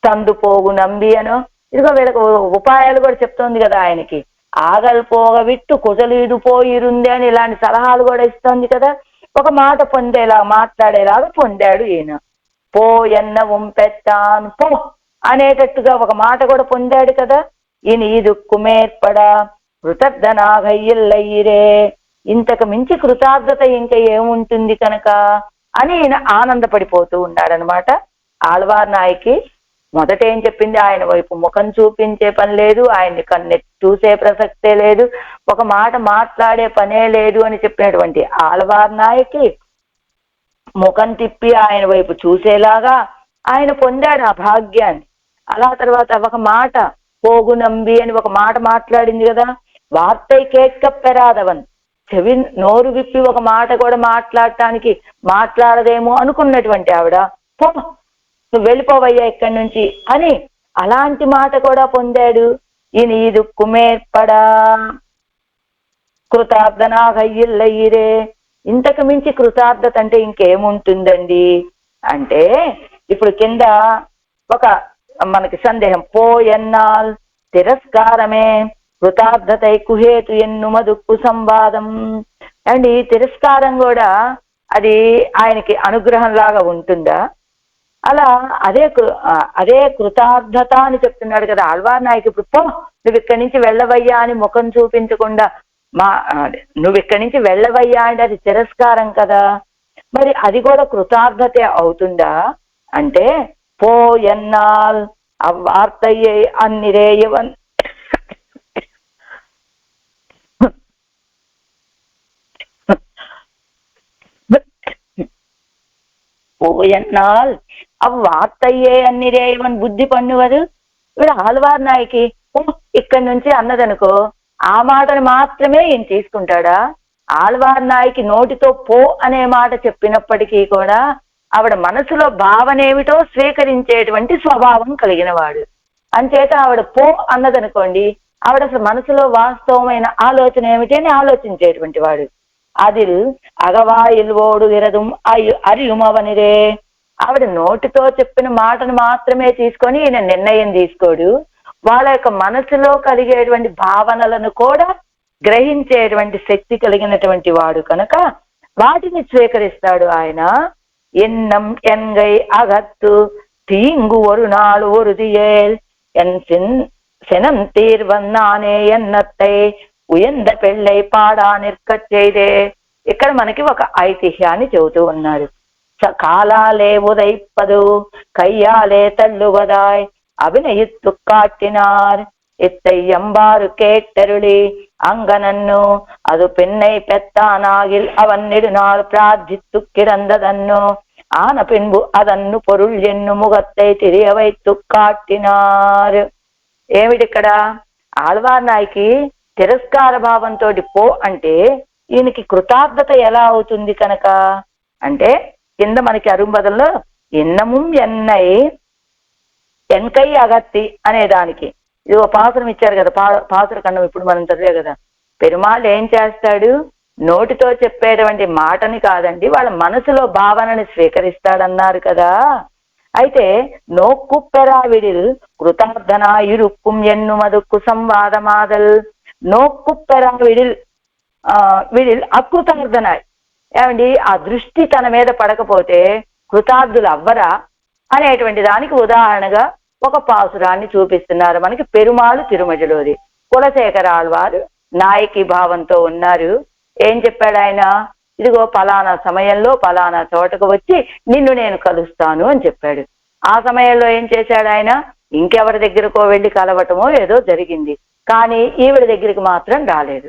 తందు పోగు నంబి అనో, ఇదిగో వీళ్ళకి ఉపాయాలు కూడా చెప్తోంది కదా ఆయనకి. ఆగలు పోగవిట్టు కుజలీడు పోయిరుంది అని ఇలాంటి సలహాలు కూడా ఇస్తోంది కదా. ఒక మాట పొందేలా మాట్లాడేలాగా పొందాడు ఈయన. పో ఎన్న ఉంపెత్తాను, పో అనేటట్టుగా ఒక మాట కూడా పొందాడు కదా. ఈయన ఈ దుక్కుమేర్పడా కృతజ్ఞనాగయ్యిల్లయ్యిరే, ఇంతకు మించి కృతార్థత ఇంకా ఏముంటుంది కనుక అని ఈయన ఆనందపడిపోతూ ఉన్నాడనమాట. ఆళ్వార్ నాయకి మొదట ఏం చెప్పింది? ఆయన వైపు ముఖం చూపించే పని లేదు, ఆయన్ని కన్నెత్తి చూసే ప్రసక్తే లేదు, ఒక మాట మాట్లాడే పనే లేదు అని చెప్పినటువంటి ఆళ్వార్ నాయకి ముఖం తిప్పి ఆయన వైపు చూసేలాగా ఆయన పొందాడు ఆ భాగ్యాన్ని. అలా తర్వాత ఒక మాట పోగు నంబి అని ఒక మాట మాట్లాడింది కదా. వార్తై కేట్క పెరాదవన్, చెవి నోరు విప్పి ఒక మాట కూడా మాట్లాడదేమో అనుకున్నటువంటి ఆవిడ, పో నువ్వు వెళ్ళిపోవయ్యా ఇక్కడి నుంచి అని అలాంటి మాట కూడా పొందాడు. ఈయన ఈ దుక్కుమేర్పడా కృతార్థనాగయ్యిల్లయ్యిరే, ఇంతకు మించి కృతార్థత అంటే ఇంకేముంటుందండి అంటే, ఇప్పుడు కింద ఒక మనకి సందేహం, పో ఎన్నాల్ తిరస్కారమే కృతార్థతై కుహేతు ఎన్నుమ దుక్కు సంవాదం అండ్ ఈ తిరస్కారం కూడా అది ఆయనకి అనుగ్రహం లాగా ఉంటుందా? అలా అదే కృతార్థత అని చెప్తున్నాడు కదా ఆళ్వార్ నాయక్. ఇప్పుడు పో నువ్వు ఇక్కడి నుంచి వెళ్ళవయ్యా అని ముఖం చూపించకుండా నువ్వు ఇక్కడి నుంచి వెళ్ళవయ్యా అంటే అది తిరస్కారం కదా. మరి అది కూడా కృతార్థతే అవుతుందా అంటే, పో ఎన్నాల్ అవ్వార్తయ్యే అన్నిరేయవన్ పోయన్నాల్ అవ్వార్తయ్యే అన్నిరేయవన్ బుద్ధి పన్నువదు. ఇప్పుడు ఆళ్వార్ నాయకి ఇక్కడి నుంచి అన్నదనుకో, ఆ మాటను మాత్రమే ఈయన తీసుకుంటాడా? ఆళ్వార్ నాయకి నోటితో పో అనే మాట చెప్పినప్పటికీ కూడా ఆవిడ మనసులో భావనేమిటో స్వీకరించేటువంటి స్వభావం కలిగిన వాడు. అంచేత ఆవిడ పో అన్నదనుకోండి, ఆవిడ అసలు మనసులో వాస్తవమైన ఆలోచన ఏమిటి అని ఆలోచించేటువంటి వాడు. அதில் అగవాయిల్ ఓడు విరదుం అరియుమవనిరే, ఆవిడ నోటితో చెప్పిన మాటను మాత్రమే తీసుకొని ఈయన నిర్ణయం తీసుకోడు. వాళ్ళ యొక్క మనసులో కలిగేటువంటి భావనలను కూడా గ్రహించేటువంటి శక్తి కలిగినటువంటి వాడు కనుక వాటిని స్వీకరిస్తాడు ఆయన. ఎన్నం ఎన్గై అగత్తు తీంగు ஒரு நாள் ஒருதியேல் என் செனம் தீர்வన్నానే ఎన్నత్తై ఉయంద పెళ్ళై పాడా నిర్కచ్చైదే. ఇక్కడ మనకి ఒక ఐతిహ్యాన్ని చెబుతూ ఉన్నారు. కాలాలే ఉదయిప్పదు కయ్యాలే తల్లువదాయ్ అభినయిత్తు కాట్టినార్ ఎత్తయ్యంబారు కేట్టరుళి అంగనన్ను అది పెన్నై పెత్తానాగిల్ అవన్నెడు నాడు ప్రార్థిత్తు కిరందదన్ను ஆன பின்பு அதన్ను పొరుள் ఎన్ను ముగత్తై తిరియవైత్తు కాట్టినారు. ఏమిటిక్కడ ఆళ్వార్ నాయకి తిరస్కార భావంతో పో అంటే ఈయనకి కృతార్థత ఎలా అవుతుంది కనుక అంటే కింద మనకి అరుంబదంలో ఎన్నముం ఎన్నై ఎన్కై అగత్తి అనే దానికి ఇది ఒక పాసురం ఇచ్చారు కదా, పాసుర ఖండం ఇప్పుడు మనం చదివే కదా. పెరుమాళ్ళు ఏం చేస్తాడు, నోటితో చెప్పేటువంటి మాటని కాదండి వాళ్ళ మనసులో భావనని స్వీకరిస్తాడన్నారు కదా. అయితే నోక్కుప్పెరావిడిల్ కృతార్థనాయురుక్కుం ఎన్ను మదుక్కు సంవాదమాదల్ నోక్కుప్పెరావిడిల్ విడిల్ అకృతార్థనాయ్. ఏమండి ఆ దృష్టి తన మీద పడకపోతే కృతార్థులు అవ్వరా అనేటువంటి దానికి ఉదాహరణగా ఒక పాసురాన్ని చూపిస్తున్నారు మనకి పెరుమాళు తిరుమజలోది. కులశేఖర ఆళ్వారు నాయకి భావంతో ఉన్నారు. ఏం చెప్పాడు ఆయన, ఇదిగో పలానా సమయంలో పలానా చోటకు వచ్చి నిన్ను నేను కలుస్తాను అని చెప్పాడు. ఆ సమయంలో ఏం చేశాడు ఆయన, ఇంకెవరి దగ్గరకో వెళ్ళి కలవటమో ఏదో జరిగింది, కానీ ఈవిడ దగ్గరికి మాత్రం రాలేదు.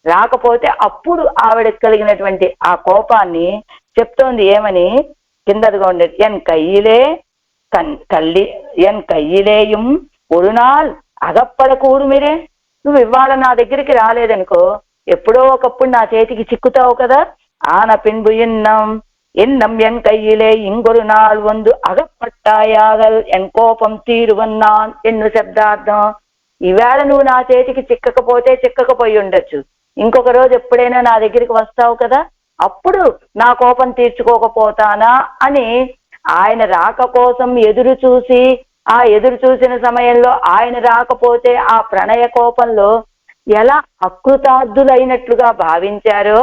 రాకపోతే అప్పుడు ఆవిడకి కలిగినటువంటి ఆ కోపాన్ని చెప్తోంది. ఏమని కిందదిగా ఉండేది, ఎన్ కయ్యిలేయం ఒక నాள் అగప్పడకూడు మీరే. నువ్వు ఇవాళ నా దగ్గరికి రాలేదనుకో ఎప్పుడో ఒకప్పుడు నా చేతికి చిక్కుతావు కదా. ఆన పిన్బు ఎన్నం ఎన్ కయ్యిలే ఇంకొరు నాள் వందు అగప్పట్టాయాగల్ ఎన్ కోపం తీరువన్నాన్ ఎన్ను శబ్దార్థం. ఈవేళ నువ్వు నా చేతికి చిక్కకపోతే చిక్కకపోయి ఉండొచ్చు, ఇంకొక రోజు ఎప్పుడైనా నా దగ్గరికి వస్తావు కదా, అప్పుడు నా కోపం తీర్చుకోకపోతానా అని ఆయన రాక కోసం ఎదురు చూసి ఆ ఎదురు చూసిన సమయంలో ఆయన రాకపోతే ఆ ప్రణయ కోపంలో ఎలా అకృతార్థులైనట్లుగా భావించారో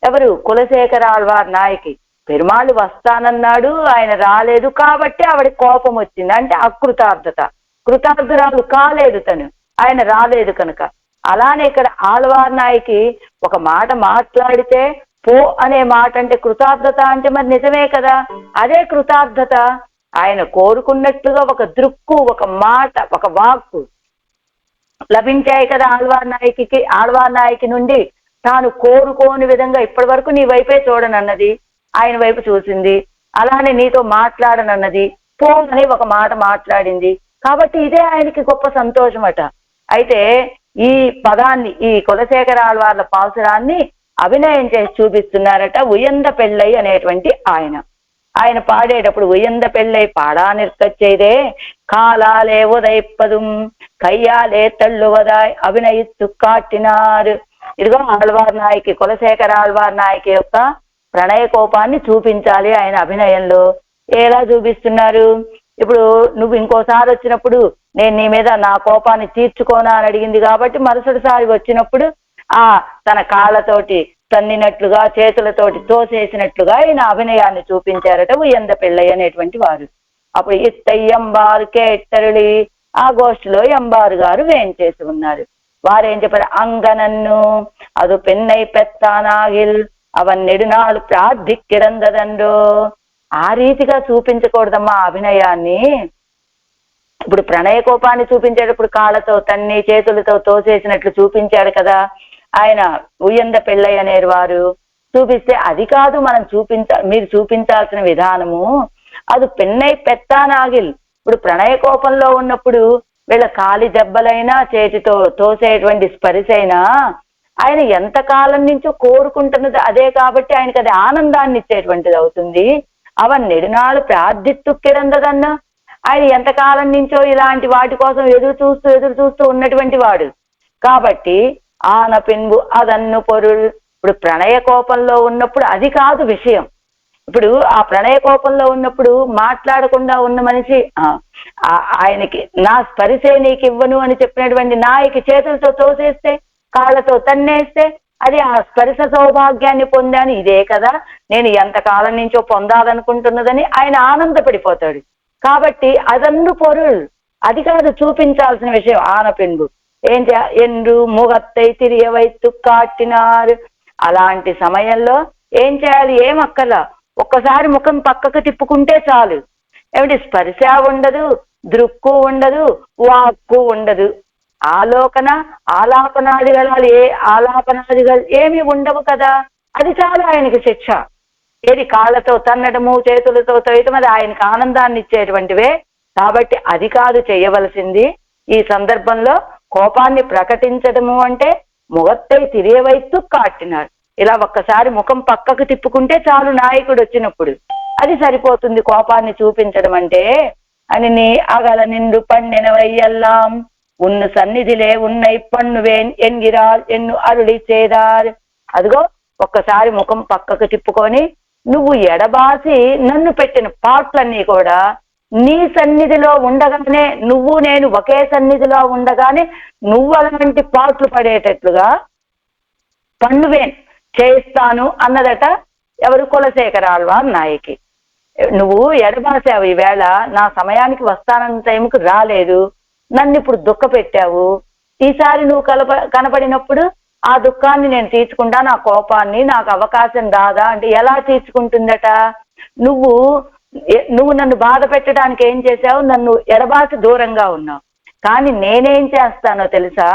ఎవరు, కులశేఖర ఆళ్వార్ నాయకి. పెరుమాళ్ళు వస్తానన్నాడు, ఆయన రాలేదు కాబట్టి ఆవిడ కోపం వచ్చింది, అంటే అకృతార్థత. కృతార్థురాలు కాలేదు తను, ఆయన రాలేదు కనుక. అలానే ఇక్కడ ఆళ్వార్ నాయకి ఒక మాట మాట్లాడితే పో అనే మాట అంటే కృతార్థత అంటే మరి నిజమే కదా, అదే కృతార్థత. ఆయన కోరుకున్నట్లుగా ఒక దృక్కు, ఒక మాట, ఒక వాక్కు లభించాయి కదా ఆళ్వార్ నాయకి నుండి. తాను కోరుకోని విధంగా ఇప్పటి వరకు నీ వైపే చూడనన్నది, ఆయన వైపు చూసింది. అలానే నీతో మాట్లాడనన్నది, పో అని ఒక మాట మాట్లాడింది. కాబట్టి ఇదే ఆయనకి గొప్ప సంతోషం అట. అయితే ఈ పదాన్ని, ఈ కులశేఖర ఆళ్వార్ల పాసురాన్ని అభినయం చేసి చూపిస్తున్నారట ఉయంద పెళ్ళై అనేటువంటి ఆయన పాడేటప్పుడు ఉయంద పెళ్ళై పాడా నిర్కచ్చేదే కాలాలే ఉదయప్పదుం కయ్యాలే తళ్ళువదాయ్ అభినయిత్తు కాట్టినారు. ఇదిగో ఆళ్వార్ నాయకి, కులశేఖర ఆళ్వార్ నాయకి యొక్క ప్రణయ కోపాన్ని చూపించాలి ఆయన అభినయంలో. ఎలా చూపిస్తున్నారు, ఇప్పుడు నువ్వు ఇంకోసారి వచ్చినప్పుడు నేను నీ మీద నా కోపాన్ని తీర్చుకోనా అని అడిగింది కాబట్టి మరుసటిసారి వచ్చినప్పుడు ఆ తన కాళ్ళతోటి తన్నినట్లుగా చేతులతోటి తోసేసినట్లుగా ఈయన అభినయాన్ని చూపించారట ఉయ్యంద పెళ్ళై అనేటువంటి వారు. అప్పుడు ఇత్తయ్యంబారు కేట్టరుళి ఆ గోష్ఠిలో ఎంబారు గారు వేయించేసి ఉన్నారు. వారేం చెప్పారు, అంగనన్ను అది పెన్నై పెత్తానాగిల్ అవన్ నెడునాడు ప్రార్థిక్కిరందదండో. ఆ రీతిగా చూపించకూడదమ్మా అభినయాన్ని. ఇప్పుడు ప్రణయ కోపాన్ని చూపించేటప్పుడు కాళ్ళతో తన్ని చేతులతో తోసేసినట్లు చూపించాడు కదా ఆయన ఉయ్యంద పెళ్ళై అనేరు వారు. చూపిస్తే అది కాదు మనం మీరు చూపించాల్సిన విధానము. అది పెన్నై పెత్తానాగిల్. ఇప్పుడు ప్రణయ కోపంలో ఉన్నప్పుడు వీళ్ళ కాలి దెబ్బలైనా చేతితో తోసేటువంటి స్పరిశైనా ఆయన ఎంత కాలం నుంచో కోరుకుంటున్నది అదే కాబట్టి ఆయనకి అది ఆనందాన్ని ఇచ్చేటువంటిది అవుతుంది. అవన్ నెడునాడు ప్రార్థిత్తుక్కిరందదన్న, ఆయన ఎంతకాలం నుంచో ఇలాంటి వాటి కోసం ఎదురు చూస్తూ ఉన్నటువంటి వాడు కాబట్టి ఆన పిన్బు అదన్ను పొరుల్. ఇప్పుడు ప్రణయ కోపంలో ఉన్నప్పుడు అది కాదు విషయం. ఇప్పుడు ఆ ప్రణయ కోపంలో ఉన్నప్పుడు మాట్లాడకుండా ఉన్న మనిషి ఆయనకి నా స్పరిశే నీకు ఇవ్వను అని చెప్పినటువంటి నాయకి చేతులతో తోసేస్తే కాళ్ళతో తన్నేస్తే అది ఆ స్పర్శ సౌభాగ్యాన్ని పొందాను, ఇదే కదా నేను ఎంతకాలం నుంచో పొందాలనుకుంటున్నదని ఆయన ఆనందపడిపోతాడు. కాబట్టి అదన్ను పొరుల్, అది కాదు చూపించాల్సిన విషయం. ఆన పెండు ఎండ్రు ముగత్తై తిరియవైత్తు కాట్టినారు. అలాంటి సమయంలో ఏం చేయాలి, ఏమక్కలా ఒక్కసారి ముఖం పక్కకు తిప్పుకుంటే చాలు. ఏమిటి స్పర్శ ఉండదు, దృక్కు ఉండదు, వాక్కు ఉండదు, ఆలాపనాదిగలు ఏమి ఉండవు కదా. అది చాలా ఆయనకి శిక్ష. ఏది కాళ్ళతో తన్నడము, చేతులతో తోయటం, అది ఆయనకు ఆనందాన్ని ఇచ్చేటువంటివే. కాబట్టి అది కాదు చేయవలసింది. ఈ సందర్భంలో కోపాన్ని ప్రకటించడము అంటే ముఖத்தை తిరిగేవైపు కాటినారు. ఇలా ఒక్కసారి ముఖం పక్కకు తిప్పుకుంటే చాలు నాయకుడు వచ్చినప్పుడు, అది సరిపోతుంది కోపాన్ని చూపించడం అంటే. అని నీ అగల నిండు పన్నెనవయ్యల్లాం ఉన్న సన్నిధిలే ఉన్నై పన్నువేన్ ఎన్గిరాల్ ఎన్ను అరుడి చేదార్. అదిగో ఒక్కసారి ముఖం పక్కకు తిప్పుకొని నువ్వు ఎడబాసి నన్ను పెట్టిన పాటలన్నీ కూడా నీ సన్నిధిలో ఉండగానే, నువ్వు నేను ఒకే సన్నిధిలో ఉండగానే నువ్వు అలాంటి పాటలు పడేటట్లుగా పన్నువేన్ చేస్తాను అన్నదట ఎవరు? కులశేఖర ఆళ్వార్ నాయకి. నువ్వు ఎడబాసావు, ఈవేళ నా సమయానికి వస్తానన్న టైంకు రాలేదు, నన్ను ఇప్పుడు దుఃఖ పెట్టావు. ఈసారి నువ్వు కనపడినప్పుడు ఆ దుఃఖాన్ని నేను తీర్చుకుంటా, నా కోపాన్ని నాకు అవకాశం రాదా అంటే ఎలా తీర్చుకుంటుందట? నువ్వు నన్ను బాధ పెట్టడానికి ఏం చేశావు? నన్ను ఎడబాసి దూరంగా ఉన్నావు. కానీ నేనేం చేస్తానో తెలుసా?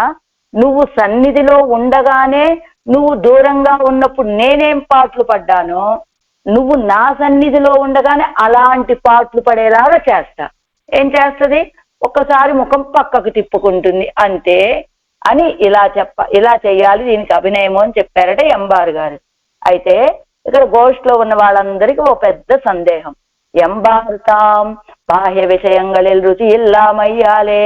నువ్వు సన్నిధిలో ఉండగానే నువ్వు దూరంగా ఉన్నప్పుడు నేనేం పాటలు పడ్డానో, నువ్వు నా సన్నిధిలో ఉండగానే అలాంటి పాటలు పడేలాగా చేస్తా. ఏం చేస్తుంది? ఒక్కసారి ముఖం పక్కకు తిప్పుకుంటుంది అంతే అని ఇలా చెయ్యాలి, దీనికి అభినయము అని చెప్పారట ఎంబారు గారు. అయితే ఇక్కడ గోష్ఠిలో ఉన్న వాళ్ళందరికీ ఓ పెద్ద సందేహం. ఎంబారుతాం బాహ్య విషయంగళిల్ రుచి ఇల్లామయ్యాలే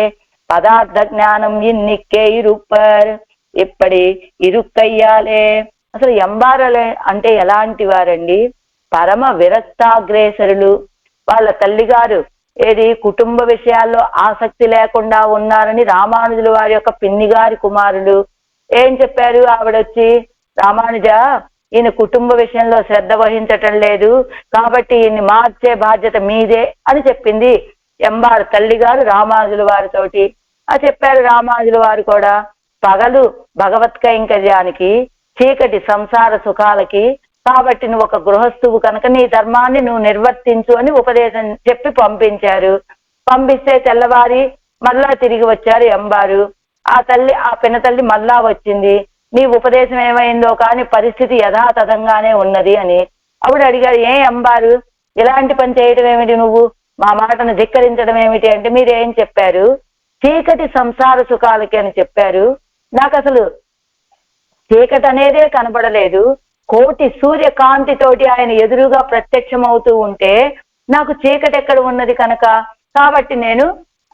పదార్థ జ్ఞానం ఇన్నిక్కే ఇరుప్పర్ ఇప్పటి ఇరుక్కయ్యాలే. అసలు ఎంబారలే అంటే ఎలాంటి వారండి? పరమ విరక్తాగ్రేసరులు. వాళ్ళ తల్లిగారు ఏది కుటుంబ విషయాల్లో ఆసక్తి లేకుండా ఉన్నారని రామానుజుల వారి యొక్క పిన్నిగారి కుమారులు ఏం చెప్పారు? ఆవిడొచ్చి, రామానుజ ఈయన కుటుంబ విషయంలో శ్రద్ధ వహించటం లేదు, కాబట్టి ఈయన్ని మార్చే బాధ్యత మీదే అని చెప్పింది ఎంబారు తల్లిగారు రామానుజుల వారితోటి. చెప్పారు రామానుజుల వారు కూడా, పగలు భగవత్ కైంకర్యానికి, చీకటి సంసార సుఖాలకి, కాబట్టి నువ్వు ఒక గృహస్థువు కనుక నీ ధర్మాన్ని నువ్వు నిర్వర్తించు అని ఉపదేశం చెప్పి పంపించారు. పంపిస్తే తెల్లవారి మళ్ళా తిరిగి వచ్చారు ఎంబారు. ఆ పినతల్లి మళ్ళా వచ్చింది, నీ ఉపదేశం ఏమైందో కానీ పరిస్థితి యథాతథంగానే ఉన్నది అని. అప్పుడు అడిగారు, ఎంబారు ఇలాంటి పని చేయడం ఏమిటి, నువ్వు మా మాటను ధిక్కరించడం ఏమిటి అంటే, మీరేం చెప్పారు? చీకటి సంసార సుఖాలకి అని చెప్పారు. నాకు అసలు చీకటి అనేదే కనబడలేదు, కోటి సూర్యకాంతితోటి ఆయన ఎదురుగా ప్రత్యక్షమవుతూ ఉంటే నాకు చీకటి ఎక్కడ ఉన్నది కనుక, కాబట్టి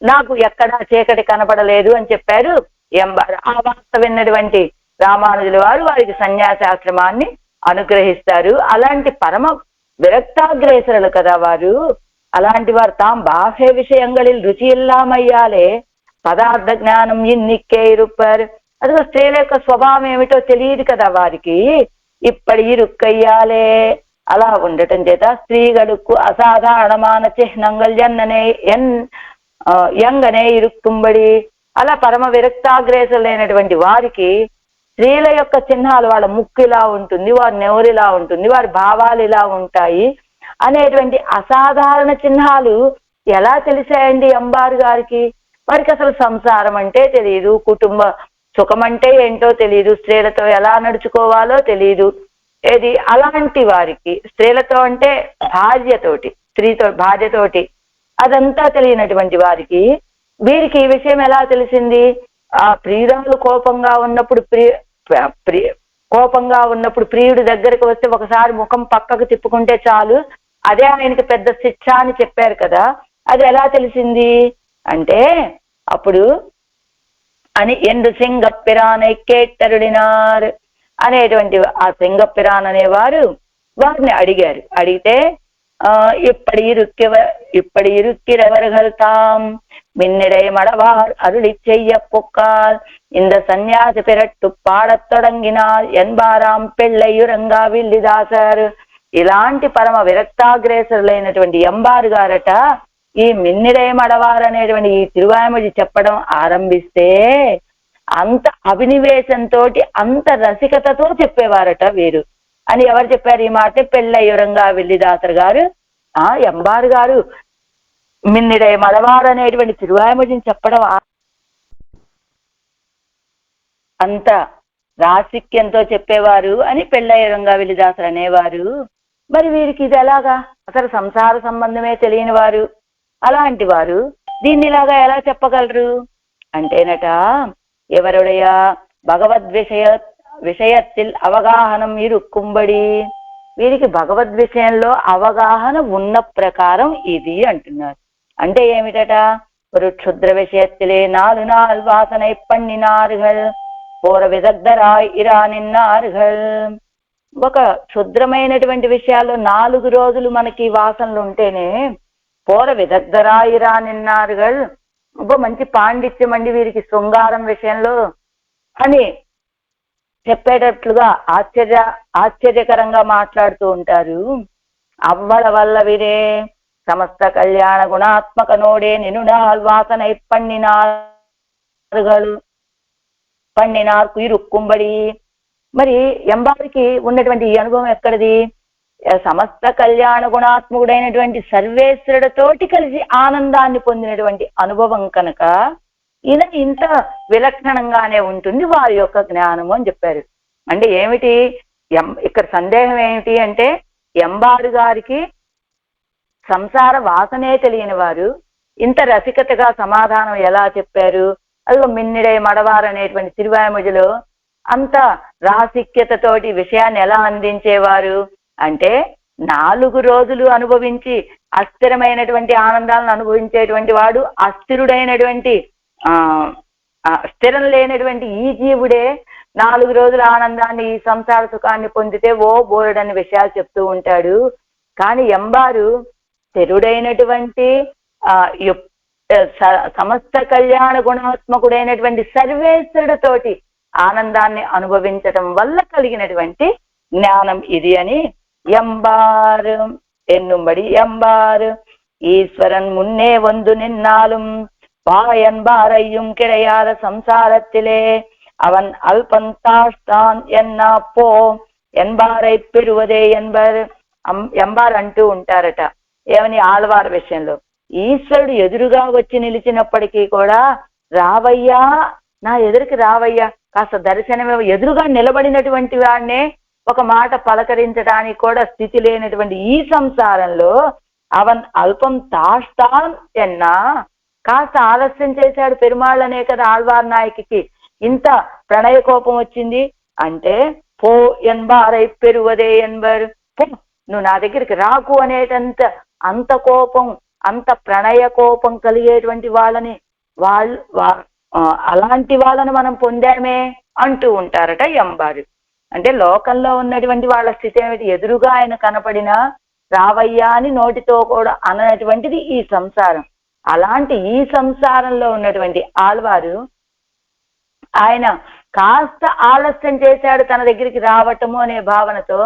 నాకు ఎక్కడా చీకటి కనబడలేదు అని చెప్పారు ఎంబారు. ఆ వార్త విన్నటువంటి రామానుజుల వారు వారికి సన్యాసాశ్రమాన్ని అనుగ్రహిస్తారు. అలాంటి పరమ విరక్తాగ్రేసరులు కదా వారు. అలాంటి వారు తాం బాహ్య విషయంగళిల్ రుచి ఇల్లామయ్యాలే పదార్థ జ్ఞానం ఇన్నిక్కే ఇరుప్పర్. అదిగో స్త్రీల యొక్క స్వభావం ఏమిటో తెలియదు కదా వారికి. ఇప్పటి ఇరుక్కయ్యాలే. అలా ఉండటం చేత స్త్రీలకు అసాధారణమాన చిహ్నంగల్ యంగనే ఇరుక్కుంబడి. అలా పరమ విరక్తాగ్రేసరులైనటువంటి వారికి స్త్రీల యొక్క చిహ్నాలు, వాళ్ళ ముక్కు ఇలా ఉంటుంది, వారి నెవరిలా ఉంటుంది, వారి భావాలు ఇలా ఉంటాయి అనేటువంటి అసాధారణ చిహ్నాలు ఎలా తెలిసాయండి ఎంబారు గారికి? వారికి అసలు సంసారం అంటే తెలియదు, కుటుంబ సుఖం అంటే ఏంటో తెలియదు, స్త్రీలతో ఎలా నడుచుకోవాలో తెలియదు. ఏది అలాంటి వారికి స్త్రీలతో అంటే భార్యతోటి అదంతా తెలియనటువంటి వారికి వీరికి ఈ విషయం ఎలా తెలిసింది? ఆ ప్రియురాలు కోపంగా ఉన్నప్పుడు ప్రియుడి దగ్గరికి వస్తే ఒకసారి ముఖం పక్కకు తిప్పుకుంటే చాలు, అదే ఆయనకి పెద్ద శిక్ష అని చెప్పారు కదా. అది ఎలా తెలిసింది అంటే, అప్పుడు అని ఎందు సింగప్పిరానై కేట్టరుడినార్ అనేటువంటి ఆ సింగప్పిరాన్ అనేవారు వారిని అడిగారు. అడిగితే இப்படி இருக்கிறவர்கள் தாம் மின்னிடை மடவார் அருளி செய்ய பொக்கால் இந்த சந்நியாசி பிறட்டு పాడத் தொடங்கினார் ఎన్బారాం పెళ్ళయ్యురంగా విల్లిదాసర్. ఇలాంటి పరమ విరక్తాగ్రేసరులైనటువంటి ఎంబారు గారట ఈ మిన్నిడై మడవారు అనేటువంటి ఈ తిరువాయిమొഴി చెప్పడం ఆరంభిస్తే అంత అభినివేశంతో, అంత రసికతతో చెప్పేవారట వీరు అని. ఎవరు చెప్పారు ఈ మాట? పెళ్ళయ్యురంగా విల్లిదాసర్ గారు. ఎంబారు గారు మిన్నిడై మడవారు అనేటువంటి తిరువాయిమొഴിని చెప్పడం అంత రాసిక్యంతో చెప్పేవారు అని పెళ్ళయ్యురంగా విల్లిదాసర్ అనేవారు. మరి వీరికి ఇది ఎలాగా? అసలు సంసార సంబంధమే తెలియని వారు, అలాంటి వారు దీన్ని ఇలాగా ఎలా చెప్పగలరు అంటేనట, ఎవరుடைய విషయத்தில் అవగాహనం ఇరుక్కుంబడి, వీరికి భగవద్ విషయంలో అవగాహన ఉన్న ప్రకారం ఇది అంటున్నారు. అంటే ఏమిటట? ஒரு க்ஷுத்ர விஷயத்திலே 4 நாள் வாசனை பண்ணினார்கள், போற విదగ్ధరాయ్ ఇరా నిన్నాர்கள். ఒక క్షుద్రమైనటువంటి విషయాల్లో 4 రోజులు మనకి వాసనలు ఉంటేనే పోర విదగ్ధరాయ్ ఇరా నిన్నాர்கள், మంచి పాండిత్యం అండి వీరికి శృంగారం విషయంలో అని చెప్పేటట్లుగా ఆశ్చర్యకరంగా మాట్లాడుతూ ఉంటారు. అవ్వల వల్ల వీరే సమస్త కళ్యాణ గుణాత్మక నోడే నినుడాల్ వాసనై పన్నినార్కు ఇరుక్కుంబడి. మరి ఎంబారికి ఉన్నటువంటి ఈ అనుభవం ఎక్కడిది? సమస్త కళ్యాణ గుణాత్మకుడైనటువంటి సర్వేశ్వరుడితోటి కలిసి ఆనందాన్ని పొందినటువంటి అనుభవం కనుక ఇది ఇంత విలక్షణంగానే ఉంటుంది వారి యొక్క జ్ఞానము అని చెప్పారు. అంటే ఏమిటి ఇక్కడ సందేహం ఏమిటి అంటే, ఎంబారు గారికి సంసార వాసనే తెలియని వారు ఇంత రసికతగా సమాధానం ఎలా చెప్పారు? అదిగో మిన్నిడే మడవారు అనేటువంటి తిరువాయిమొழிలో అంత రాసిక్యతతోటి విషయాన్ని ఎలా అందించేవారు అంటే, 4 రోజులు అనుభవించి అస్థిరమైనటువంటి ఆనందాలను అనుభవించేటువంటి వాడు, అస్థిరుడైనటువంటి స్థిరం లేనటువంటి ఈ జీవుడే 4 రోజుల ఆనందాన్ని, ఈ సంసార సుఖాన్ని పొందితే ఓ బోరుడని విషయాలు చెప్తూ ఉంటాడు. కానీ ఎంబారు స్థిరుడైనటువంటి సమస్త కళ్యాణ గుణాత్మకుడైనటువంటి సర్వేశ్వరుడితోటి ఆనందాన్ని అనుభవించటం వల్ల కలిగినటువంటి జ్ఞానం ఇది అని ఎంబారు ఎన్నుంబడి ఎంబారు ఈశ్వరన్ మున్నే వందు నిన్నాலும் பாயன்பாரையும் கிடையாத సంసారத்திலே அவன் అల్పంతాష్టాన్ ఎన్నా పో ఎన్బారై పెరువదే ఎంబార్ అంటూ ఉంటారట. ఏమని? ఆళ్వార్ విషయంలో ఈశ్వరుడు ఎదురుగా వచ్చి నిలిచినప్పటికీ కూడా, రావయ్యా నా ఎదురుకి రావయ్యా, కాస్త దర్శనమే, ఎదురుగా నిలబడినటువంటి వాడినే ఒక మాట పలకరించడానికి కూడా స్థితి లేనటువంటి ఈ సంసారంలో అవన్ అల్పం తాష్టాన్ ఎన్నా, కాస్త ఆలస్యం చేశాడు పెరుమాళ్ళనే కదా ఆళ్వార్ నాయకికి ఇంత ప్రణయ కోపం వచ్చింది అంటే, పో ఎన్బారై పెరువదే ఎన్బర్, పో నువ్వు నా దగ్గరికి రాకు అనేటంత అంత కోపం, అంత ప్రణయ కోపం కలిగేటువంటి వాళ్ళని అలాంటి వాళ్ళని మనం పొందామే అంటూ ఉంటారట ఎంబారు. అంటే లోకంలో ఉన్నటువంటి వాళ్ళ స్థితి ఏమిటి? ఎదురుగా ఆయన కనపడినా రావయ్యా అని నోటితో కూడా అన్నటువంటిది ఈ సంసారం. అలాంటి ఈ సంసారంలో ఉన్నటువంటి ఆళ్వారు ఆయన కాస్త ఆలస్యం చేశాడు తన దగ్గరికి రావటము అనే భావనతో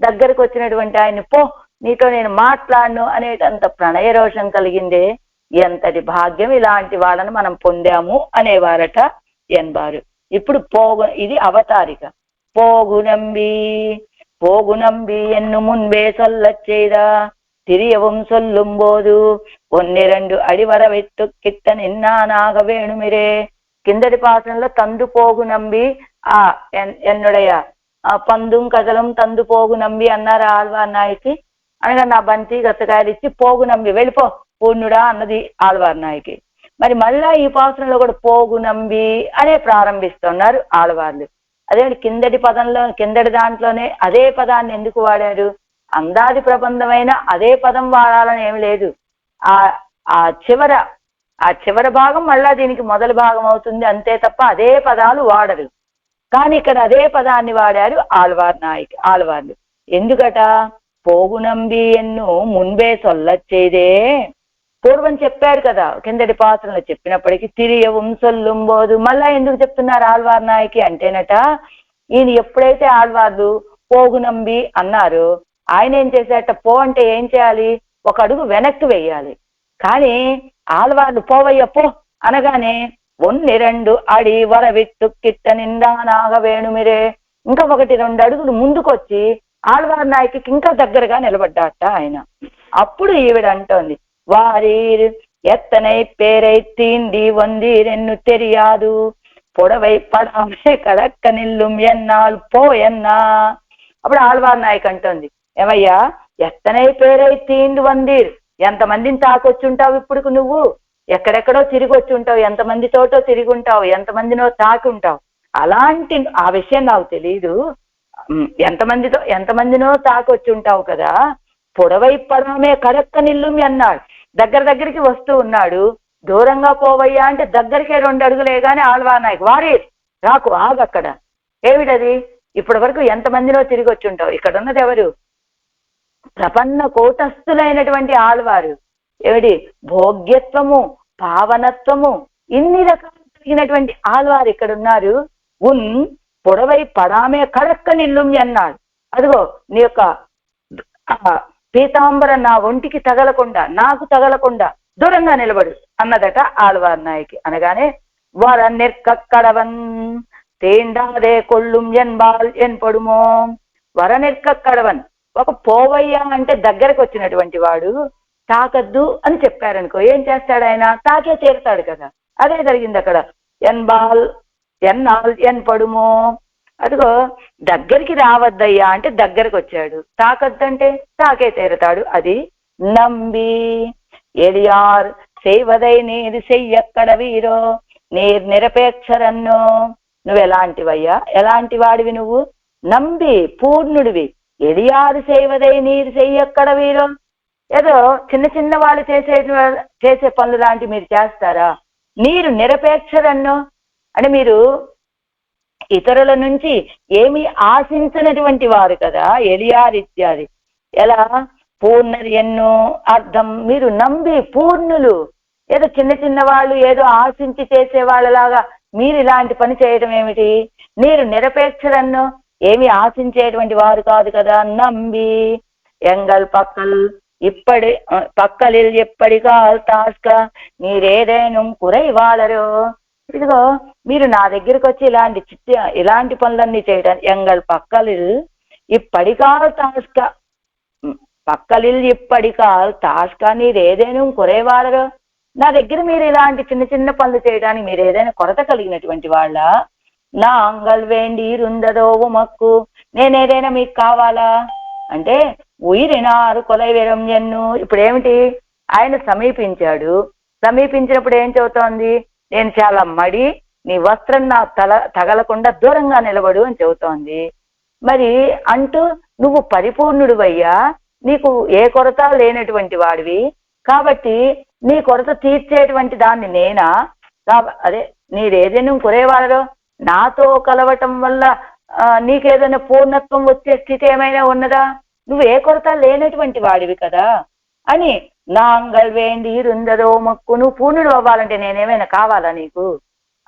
దగ్గరకు వచ్చినటువంటి ఆయన్ని, పో నీతో నేను మాట్లాడను అనేటంత ప్రణయ రోషం కలిగిందే, ఎంతటి భాగ్యం, ఇలాంటి వాళ్ళని మనం పొందాము అనేవారట ఎన్బారు. ఇప్పుడు ఇది అవతారిక. போகுநம்பி என்னும் முன்பே சொல்லச் செய்தா திரியவும் சொல்லும் போது 1-2 అడి వర వెట్టు కిట్ట నిన్నానాగ వేణుమిరే. కిందటి పాసంలో తందు పోగు నంబి ఎన్నుడయ పందుం కదలం తందు పోగు నంబి అన్నారు ఆళ్వార్ నాయకి. అనగా నా బంతి గచ్చకాయలు ఇచ్చి పోగు నంబి వెళ్ళిపో పూర్ణుడా అన్నది ఆళ్వార్ నాయకి. మరి మళ్ళా ఈ పాసంలో కూడా పోగు నంబి అనే ప్రారంభిస్తున్నారు ఆళ్వార్లు. అదే కిందటి దాంట్లోనే అదే పదాన్ని ఎందుకు వాడారు? అందాది ప్రబంధమైన అదే పదం వాడాలని ఏమి లేదు. ఆ చివర భాగం మళ్ళా దీనికి మొదటి భాగం అవుతుంది అంతే తప్ప అదే పదాలు వాడరు. కానీ ఇక్కడ అదే పదాన్ని వాడారు ఆళ్వార్లు. ఎందుకట? పోగునంబి ఎన్ను మున్బే సొల్లచ్చేదే. పూర్వం చెప్పారు కదా కిందటి పాత్రలో చెప్పినప్పటికీ తిరియవం సొల్లుంబోదు మళ్ళా ఎందుకు చెప్తున్నారు ఆళ్వార్ నాయకి అంటేనట, ఈయన ఎప్పుడైతే ఆళ్వార్లు పోగునంబి అన్నారు, ఆయన ఏం చేశారట? పో అంటే ఏం చేయాలి? ఒక అడుగు వెనక్కి వెయ్యాలి. కానీ ఆళ్వార్లు పోవయ్య పో అనగానే 1-2 అడి వర విట్టు కిట్ట నిండా నాగ వేణుమిరే, ఇంకా 1-2 అడుగులు ముందుకొచ్చి ఆళ్వార్ నాయకి ఇంకా దగ్గరగా నిలబడ్డాట ఆయన. అప్పుడు ఈవిడ అంటోంది, వారీర్ ఎత్తనై పేరై తీండి వందీరెన్ను తెలియదు పొడవై పడవే కడక్క నిల్లుం ఎన్నాళ్ళు పోయన్నా. అప్పుడు ఆళ్వార్ నాయక్ అంటోంది, ఏమయ్యా ఎత్తనై పేరై తీండు వందీర్, ఎంతమందిని తాకొచ్చుంటావు ఇప్పుడు నువ్వు, ఎక్కడెక్కడో తిరిగి వచ్చి ఉంటావు, ఎంతమందితోటో తిరిగి ఉంటావు, ఎంతమందినో తాకి ఉంటావు. అలాంటి ఆ విషయం నాకు తెలీదు, ఎంతమందినో తాకొచ్చి ఉంటావు కదా. పొడవై పడమే కడక్క నిల్లుమి అన్నాడు. దగ్గరికి వస్తూ ఉన్నాడు. దూరంగా పోవయ్యా అంటే దగ్గరికే 2 అడుగులే గాని ఆళ్వార్ నాయక్ వారి రాకు ఆగక్కడ. ఏమిటది? ఇప్పటి వరకు ఎంతమందినో తిరిగి వచ్చి ఉంటావు, ఇక్కడ ఉన్నది ఎవరు? ప్రపన్న కోటస్థులైనటువంటి ఆళ్వారు. ఏమిటి? భోగ్యత్వము, పావనత్వము, ఇన్ని రకాలు కలిగినటువంటి ఆళ్వారు ఇక్కడ ఉన్నారు. ఉన్ పొడవై పడామే కడక్క నిల్లుమి అన్నాడు. అదిగో నీ యొక్క పీతాంబరం నా ఒంటికి తగలకుండా, నాకు తగలకుండా దూరంగా నిలబడు అన్నదట ఆళ్వార్ నాయకి. అనగానే వర నిర్కక్కడవన్ తేండాదే కొళ్ళుం ఎన్బాల్ ఎన్పడుమో. వర నిర్కక్కడవన్, ఒక పోవయ్యా అంటే దగ్గరకు వచ్చినటువంటి వాడు తాకద్దు అని చెప్పారనుకో, ఏం చేస్తాడు ఆయన? తాకే తీరుతాడు కదా. అదే జరిగింది అక్కడ. ఎన్బాల్ ఎన్నాల్ ఎన్పడుమో, అదిగో దగ్గరికి రావద్దయ్యా అంటే దగ్గరకు వచ్చాడు, తాకద్దంటే తాకే తీరుతాడు. అది నంబి ఎలియార్ సేవదై నీది చెయ్యక్కడ వీరో నీర్ నిరపేక్షరన్నో. నువ్వు ఎలాంటివయ్యా? ఎలాంటి వాడివి నువ్వు? నంబి పూర్ణుడివి. ఎలియారు సేవదై నీరు చెయ్యక్కడ వీరో, ఏదో చిన్న వాళ్ళు చేసే పనులు లాంటి మీరు చేస్తారా? నీరు నిరపేక్షరన్నో అంటే మీరు ఇతరుల నుంచి ఏమి ఆశించినటువంటి వారు కదా, ఎలియార్ ఇత్యాది. ఎలా? పూర్ణర్యన్నో అర్థం, మీరు నంబి పూర్ణులు. ఏదో చిన్న వాళ్ళు ఏదో ఆశించి చేసే వాళ్ళలాగా మీరు ఇలాంటి పని చేయడం ఏమిటి? మీరు నిరపేక్షరన్నో, ఏమి ఆశించేటువంటి వారు కాదు కదా. నంబి ఎంగల్ పక్కలిల్ ఎప్పటికా తాస్క మీరేదేను కురై వాళ్ళరో. ఇదిగో మీరు నా దగ్గరికి వచ్చి ఇలాంటి పనులన్నీ చేయడానికి ఎంగల్ పక్కలిల్ ఇప్పటికాల్ తాస్క, పక్కలిల్ ఇప్పటికాల్ తాస్క మీరేదేను కురైవాళ్ళరో. నా దగ్గర మీరు ఇలాంటి చిన్న పనులు చేయడానికి మీరు ఏదైనా కొరత కలిగినటువంటి వాళ్ళ? నా అంగల్ వేండి రుందదో ఉమక్కు, నేనేదైనా మీకు కావాలా అంటే ఉయిరినారు కొలై విరం ఎన్ను. ఇప్పుడు ఏమిటి? ఆయన సమీపించాడు. సమీపించినప్పుడు ఏం చెబుతోంది? నేను చాలా మడి, నీ వస్త్రం నా తగలకుండా దూరంగా నిలబడు అని చెబుతోంది. మరి అంటూ నువ్వు పరిపూర్ణుడివయ్యా, నీకు ఏ కొరత లేనటువంటి వాడివి కాబట్టి నీ కొరత తీర్చేటువంటి దాన్ని నేనా? అదే నీరేదైనా కురేవాళ్ళరో, నాతో కలవటం వల్ల నీకేదైనా పూర్ణత్వం వచ్చే స్థితి ఏమైనా ఉన్నదా? నువ్వు ఏ కొరత లేనటువంటి వాడివి కదా అని. నా అంగల్ వేండి రుందదో మక్కు, నువ్వు పూర్ణుడు అవ్వాలంటే నేనేమైనా కావాలా నీకు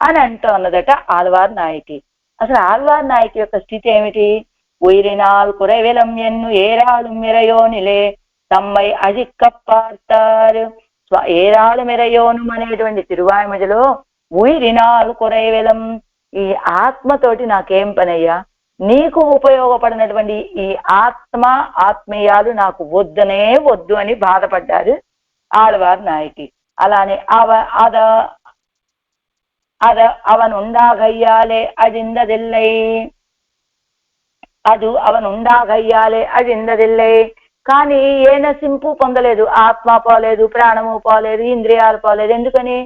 అని అంటూ ఉన్నదట ఆళ్వార్ నాయకి. అసలు ఆళ్వార్ నాయకి యొక్క స్థితి ఏమిటి? ఉయిరినాల్ కురైవెలం ఎన్ను ఏరాళు మిరయోనిలే తమ్మై అజిక్కప్పార్తారు. ఏరాళు మిరయోను అనేటువంటి తిరువాయిమజలో ఉయిరినాల్ కురైవెలం, ఈ ఆత్మతోటి నాకేం పనయ్యా? నీకు ఉపయోగపడినటువంటి ఈ ఆత్మీయాలు నాకు వద్దు అని బాధపడ్డారు ఆళ్వార్ నాయకి. అలానే అవనుండాగయ్యాలే అజిందదిల్లై, అవనుండాగయ్యాలే అజిందదిల్లై. కానీ ఏ నశింపు పొందలేదు, ఆత్మ పోలేదు, ప్రాణము పోలేదు, ఇంద్రియాలు పోలేదు. ఎందుకని?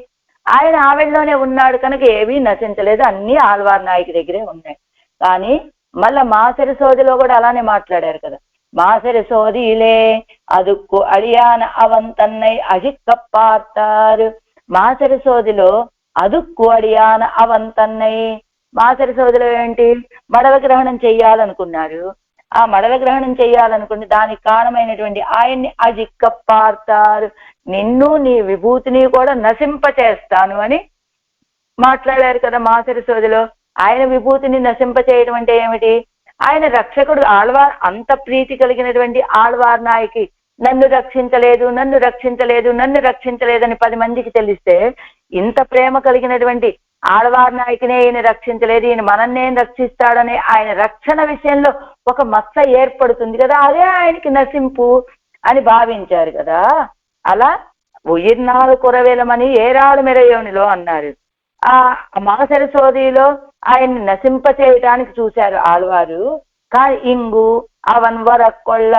ఆయన ఆవిడలోనే ఉన్నాడు కనుక ఏవీ నశించలేదు, అన్ని ఆళ్వార్ నాయకి దగ్గరే ఉన్నాయి. కానీ మళ్ళా మాసరి సోదిలో కూడా అలానే మాట్లాడారు కదా. మాసరి సోదిలే అదుక్కు అడియాన అవంతన్నై అజిక్కప్పార్తారు. మాసరి సోదిలో అదుక్కు అడియాన అవంతన్నై, మాసరి సోదిలో ఏంటి? మడవ గ్రహణం చెయ్యాలనుకున్నారు. ఆ మడవ గ్రహణం చెయ్యాలనుకుని దానికి కారణమైనటువంటి ఆయన్ని అజిక్కప్పార్తారు, నిన్ను నీ విభూతిని కూడా నశింపచేస్తాను అని మాట్లాడారు కదా మాసరి సోదిలో. ఆయన విభూతిని నశింపచేయడం అంటే ఏమిటి? ఆయన రక్షకుడు. ఆళ్వార్ అంత ప్రీతి కలిగినటువంటి ఆళ్వార్ నాయకి నన్ను రక్షించలేదు నన్ను రక్షించలేదని 10 మందికి తెలిస్తే, ఇంత ప్రేమ కలిగినటువంటి ఆళ్వార్ నాయకినే ఈయన రక్షించలేదు, ఈయన మనన్నేం రక్షిస్తాడనే ఆయన రక్షణ విషయంలో ఒక మచ్చ ఏర్పడుతుంది కదా, అదే ఆయనకి నశింపు అని భావించారు కదా. అలా ఉయిర్నాలు కురవేలమని ఏరాళు మెరయోనిలో అన్నారు. ఆ మాసరి సోదిలో ఆయన్ని నశింప చేయటానికి చూశారు ఆళ్వారు. కానీ ఇంగు అవన్ వరక్కొళ్ళ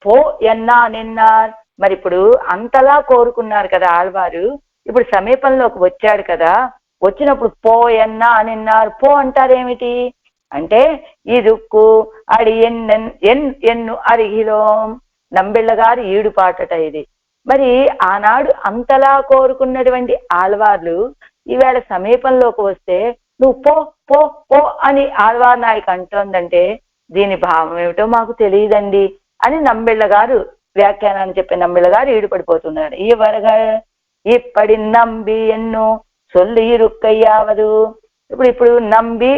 పో ఎన్నా నిన్నార్. మరి ఇప్పుడు అంతలా కోరుకున్నారు కదా ఆళ్వారు, ఇప్పుడు సమీపంలోకి వచ్చాడు కదా, వచ్చినప్పుడు పో ఎన్నా నిన్నారు, పో అంటారేమిటి అంటే ఇదుక్కు అడి ఎన్ను అరిగిలో నంబిళ్ళ గారి ఈడుపాటట ఇది. మరి ఆనాడు అంతలా కోరుకున్నటువంటి ఆళ్వార్లు ఈవేళ సమీపంలోకి వస్తే నువ్వు పో పో పో అని ఆళ్వార్ నాయకు అంటోందంటే దీని భావం ఏమిటో మాకు తెలియదండి అని నంబిళ్ళ గారు వ్యాఖ్యానాన్ని చెప్పే నంబిళ్ళ గారు ఈడుపడిపోతున్నారు. ఈ వరగా ఇప్పటి నంబి ఎన్నో సొల్లు ఇరుక్కయ్యావదు. ఇప్పుడు నంబి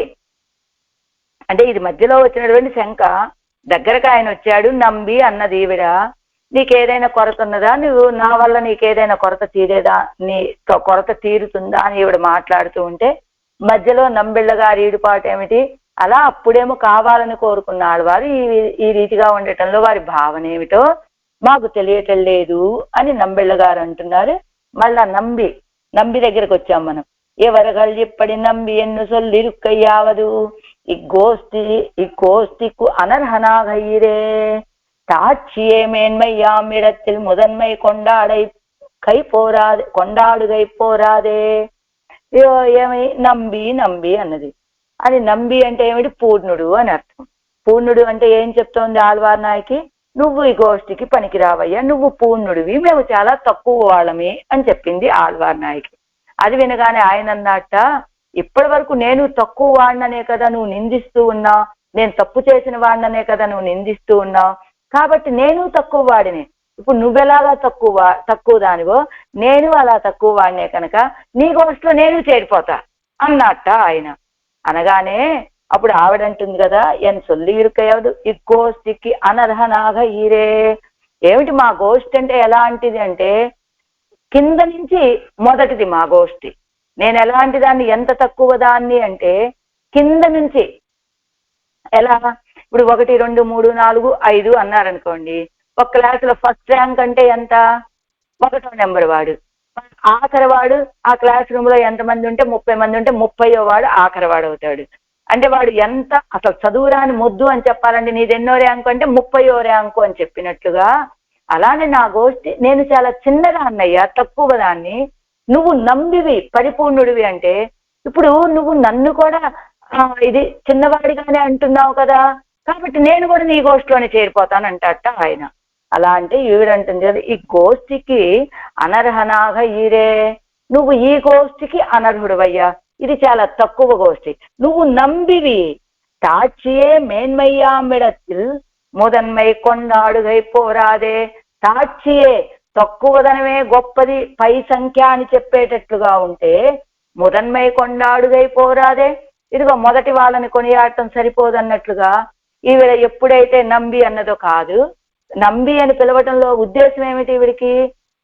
అంటే ఇది మధ్యలో వచ్చినటువంటి శంక. దగ్గరకు ఆయన వచ్చాడు, నంబి అన్నది ఈవిడ, నీకేదైనా కొరత ఉన్నదా, నువ్వు నా వల్ల నీకేదైనా కొరత తీరేదా, నీ కొరత తీరుతుందా అని ఈవిడ మాట్లాడుతూ ఉంటే మధ్యలో నంబిళ్ళ గారి ఈడుపాటు ఏమిటి, అలా అప్పుడేమో కావాలని కోరుకున్న ఆడవారు ఈ రీతిగా ఉండటంలో వారి భావన ఏమిటో మాకు తెలియటం లేదు అని నంబిళ్ళ గారు అంటున్నారు. మళ్ళా నంబి దగ్గరకు వచ్చాం మనం. ఎవరగల్ ఇప్పటి నంబి ఎన్ను సొల్లిరుక్కయ్యావదు இக்கோஷ்டிக்கு அனர்ஹனாக ஈரே தாட்சியே மேன்மையாம் இடத்தில் முதன்மை కొండాడుగై పోరాదే. ఏమి నంబి అన్నది. అది నంబి అంటే ఏమిటి, పూర్ణుడు అని అర్థం. పూర్ణుడు అంటే ఏం చెప్తోంది ఆళ్వార్ నాయకి, నువ్వు ఈ గోష్ఠికి పనికిరావయ్యా, నువ్వు పూర్ణుడివి, మేము చాలా తక్కువ వాళ్ళమి అని చెప్పింది ఆళ్వార్ నాయకి. అది వినగానే ఆయన అన్నట్ట, ఇప్పటి వరకు నేను తక్కువ వాడిననే కదా నువ్వు నిందిస్తూ ఉన్నావు, నేను తప్పు చేసిన వాడిననే కదా నువ్వు నిందిస్తూ ఉన్నావు, కాబట్టి నేను తక్కువ వాడిని, ఇప్పుడు నువ్వెలాగా తక్కువ దానివో నేను అలా తక్కువ వాడినే కనుక నీ గోష్ఠిలో నేను చేరిపోతా అన్నట్ట ఆయన. అనగానే అప్పుడు ఆవిడంటుంది కదా, ఎన్ సొల్లి ఇరుకయ్యదు ఈ గోష్ఠికి అనర్హనాగ ఈరే. ఏమిటి మా గోష్ఠి అంటే ఎలాంటిది అంటే కింద నుంచి మొదటిది మా గోష్ఠి. నేను ఎలాంటి దాన్ని, ఎంత తక్కువ దాన్ని అంటే కింద నుంచి ఎలా, ఇప్పుడు 1 2 3 4 5 అన్నారనుకోండి, ఒక క్లాసులో ఫస్ట్ ర్యాంక్ అంటే ఎంత, 1వ నెంబర్ వాడు, ఆఖరి వాడు ఆ క్లాస్ రూమ్ లో ఎంతమంది ఉంటే 30 మంది ఉంటే 30వ వాడు ఆఖరి వాడు అవుతాడు. అంటే వాడు ఎంత అసలు చదువురాని మొద్దు అని చెప్పాలండి, నీదెన్నో ర్యాంకు అంటే 30వ ర్యాంకు అని చెప్పినట్లుగా. అలానే నా గోష్ఠి నేను చాలా చిన్నగా అన్నయ్యా, తక్కువ దాన్ని, నువ్వు నంబివి పరిపూర్ణుడివి అంటే ఇప్పుడు నువ్వు నన్ను కూడా ఇది చిన్నవాడిగానే అంటున్నావు కదా, కాబట్టి నేను కూడా నీ గోష్ఠిలోనే చేరిపోతానంటట ఆయన. అలా అంటే ఈవిడంటుంది కదా, ఈ గోష్ఠికి అనర్హనాగ ఈరే, నువ్వు ఈ గోష్ఠికి అనర్హుడువయ్యా, ఇది చాలా తక్కువ గోష్ఠి, నువ్వు నంబివి. తాడ్చియే మేన్మయ్యామిడத்தில் முதன்மை కొండాడుగై పోరాదే. తాడ్చియే తక్కువదనమే గొప్పది, పై సంఖ్య అని చెప్పేటట్లుగా ఉంటే ముదన్మై కొండాడుగై పోరాదే, ఇదిగో మొదటి వాళ్ళని కొనియాడటం సరిపోదన్నట్లుగా ఈవిడ ఎప్పుడైతే నంబి అన్నదో కాదు, నంబి అని పిలవటంలో ఉద్దేశం ఏమిటి ఈవిడికి,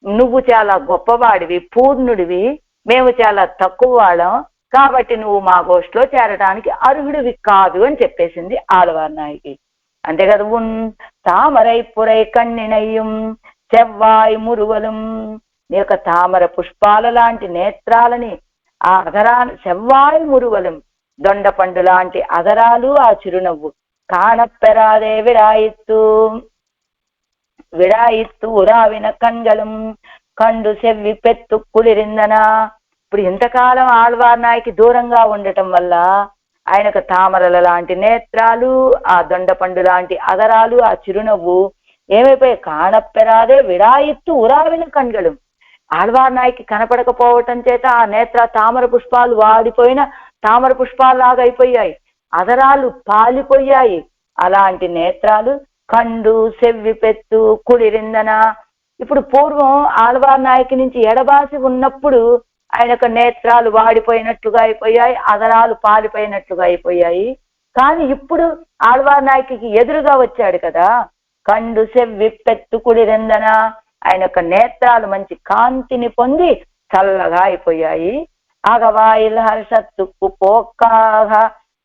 నువ్వు చాలా గొప్పవాడివి, పూర్ణుడివి, మేము చాలా తక్కువ వాళ్ళం, కాబట్టి నువ్వు మా గోష్ఠిలో చేరడానికి అర్హుడివి కాదు అని చెప్పేసింది ఆళ్వార్ నాయకి. అంతే కదా, తామరై పురై కన్నినయ్యం చెవ్వాయి మురువలం, నీ యొక్క తామర పుష్పాల లాంటి నేత్రాలని, ఆ అధరాలు చెవ్వాయి మురువలం, దొండపండు లాంటి అధరాలు, ఆ చిరునవ్వు, కాణప్పెరాదే విడాయిత్తు ఉరావిన కన్గలం కండు సెవ్వి పెత్తు కులిరిందనా. ఇప్పుడు ఇంతకాలం ఆళ్వార్ నాయకి దూరంగా ఉండటం వల్ల ఆయనకు తామరల లాంటి నేత్రాలు, ఆ దొండపండు లాంటి అధరాలు, ఆ చిరునవ్వు ఏమైపోయి కాణప్పెరాదే విడాయిత్తు ఉరావిన కన్గలు, ఆళ్వార్ నాయకి కనపడకపోవటం చేత ఆ నేత్ర తామర పుష్పాలు వాడిపోయిన తామర పుష్పాలాగా అయిపోయాయి, అధరాలు పాలిపోయాయి. అలాంటి నేత్రాలు కండు సెవ్వి పెత్తు కుడిరిందన. ఇప్పుడు పూర్వం ఆళ్వార్ నాయకి నుంచి ఎడబాసి ఉన్నప్పుడు ఆయనకు నేత్రాలు వాడిపోయినట్లుగా అయిపోయాయి, అధరాలు పాలిపోయినట్లుగా అయిపోయాయి. కానీ ఇప్పుడు ఆళ్వార్ నాయకి ఎదురుగా వచ్చాడు కదా, కండు సెవ్వి పెత్తు కుడిరిందన, ఆయన యొక్క నేత్రాలు మంచి కాంతిని పొంది చల్లగా అయిపోయాయి. ఆగవాయిల్ హర్షత్తుకు పోక్కాహ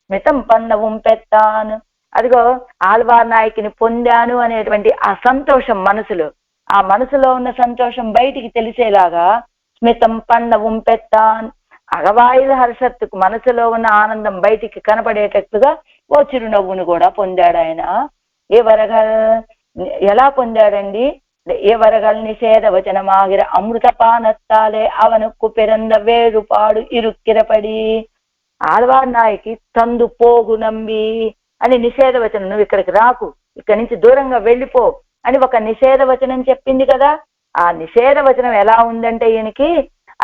స్మితం పన్నవం పెత్తాను. అదిగో ఆళ్వార్ నాయకిని పొందాను అనేటువంటి ఆ సంతోషం మనసులో, ఆ మనసులో ఉన్న సంతోషం బయటికి తెలిసేలాగా స్మితం పన్నవం పెత్తాన్, అగవాయిల్ హర్షత్తుకు మనసులో ఉన్న ఆనందం బయటికి కనపడేటట్లుగా ఓ చిరునవ్వును కూడా పొందాడు ఆయన. ఎవరగా ఎలా పొందాడండి? ఎవరగల్ నిషేధ వచనమాగిర అమృతపానత్తాలే అవనుక్కు పెరంద వేరుపాడు ఇరుక్కిరపడి. ఆళ్వార్ నాయకి తందు పోగు నంబి అని నిషేధ వచనం, నువ్వు ఇక్కడికి రాకు, ఇక్కడి నుంచి దూరంగా వెళ్ళిపో అని ఒక నిషేధ వచనం చెప్పింది కదా. ఆ నిషేధ వచనం ఎలా ఉందంటే ఈయనకి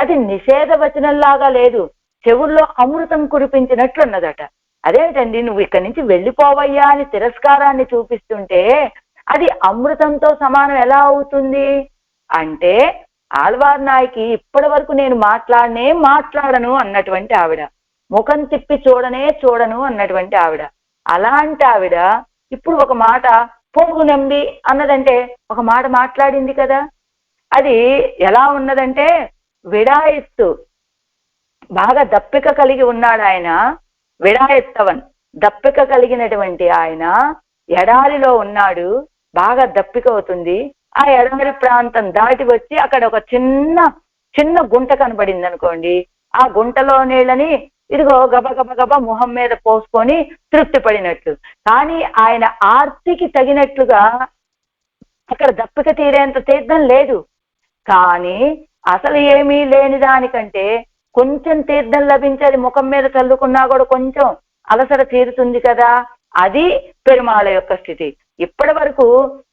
అది నిషేధ వచనంలాగా లేదు, చెవుల్లో అమృతం కురిపించినట్లున్నదట. అదేంటండి నువ్వు ఇక్కడి నుంచి వెళ్ళిపోవయ్యా అని తిరస్కారాన్ని చూపిస్తుంటే అది అమృతంతో సమానం ఎలా అవుతుంది అంటే, ఆళ్వార్ నాయకి ఇప్పటి వరకు నేను మాట్లాడను అన్నటువంటి ఆవిడ, ముఖం తిప్పి చూడను అన్నటువంటి ఆవిడ. అలాంటి ఆవిడ ఇప్పుడు ఒక మాట పోగు నంబి అన్నదంటే ఒక మాట మాట్లాడింది కదా. అది ఎలా ఉన్నదంటే, విడాయిస్తూ బాగా దప్పిక కలిగి ఉన్నాడు ఆయన, విడాయిస్తవన్ దప్పిక కలిగినటువంటి ఆయన ఎడారిలో ఉన్నాడు, బాగా దప్పిక అవుతుంది. ఆ ఎడారి ప్రాంతం దాటి వచ్చి అక్కడ ఒక చిన్న గుంట కనబడింది అనుకోండి, ఆ గుంటలో నీళ్ళని ఇదిగో గబ మొహం మీద పోసుకొని తృప్తి పడినట్లు. కానీ ఆయన ఆర్తికి తగినట్లుగా అక్కడ దప్పిక తీరేంత తీర్థం లేదు. కానీ అసలు ఏమీ లేని దానికంటే కొంచెం తీర్థం లభించేది ముఖం మీద చల్లుకున్నా కూడా కొంచెం అలసట తీరుతుంది కదా, అది పెరుమాళ యొక్క స్థితి. ఇప్పటి వరకు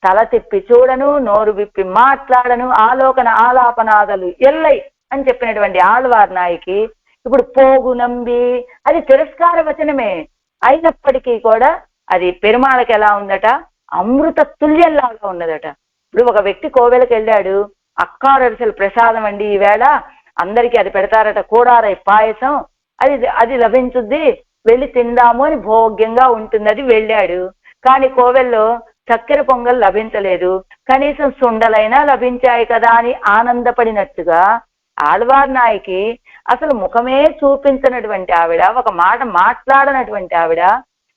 తల తిప్పి చూడను, నోరు విప్పి మాట్లాడను, ఆలోకన ఆలాపనాదలు ఎల్లై అని చెప్పినటువంటి ఆళ్వార్ నాయకి ఇప్పుడు పోగు నంబి అది తిరస్కార వచనమే అయినప్పటికీ కూడా అది పెరుమాళకి ఎలా ఉందట, అమృత తుల్యంలాగా ఉన్నదట. ఇప్పుడు ఒక వ్యక్తి కోవెలకు వెళ్ళాడు, అక్కారరిసెలు ప్రసాదం అండి ఈవేళ అందరికీ అది పెడతారట, కూడారై పాయసం, అది లభించుద్ది, వెళ్ళి తిందాము అని భోగ్యంగా ఉంటుంది, అది వెళ్ళాడు. కానీ కోవెల్లో చక్కెర పొంగల్ లభించలేదు, కనీసం సుండలైనా లభించాయి కదా అని ఆనందపడినట్టుగా ఆళ్వార్ నాయకి అసలు ముఖమే చూపించినటువంటి ఆవిడ, ఒక మాట మాట్లాడనటువంటి ఆవిడ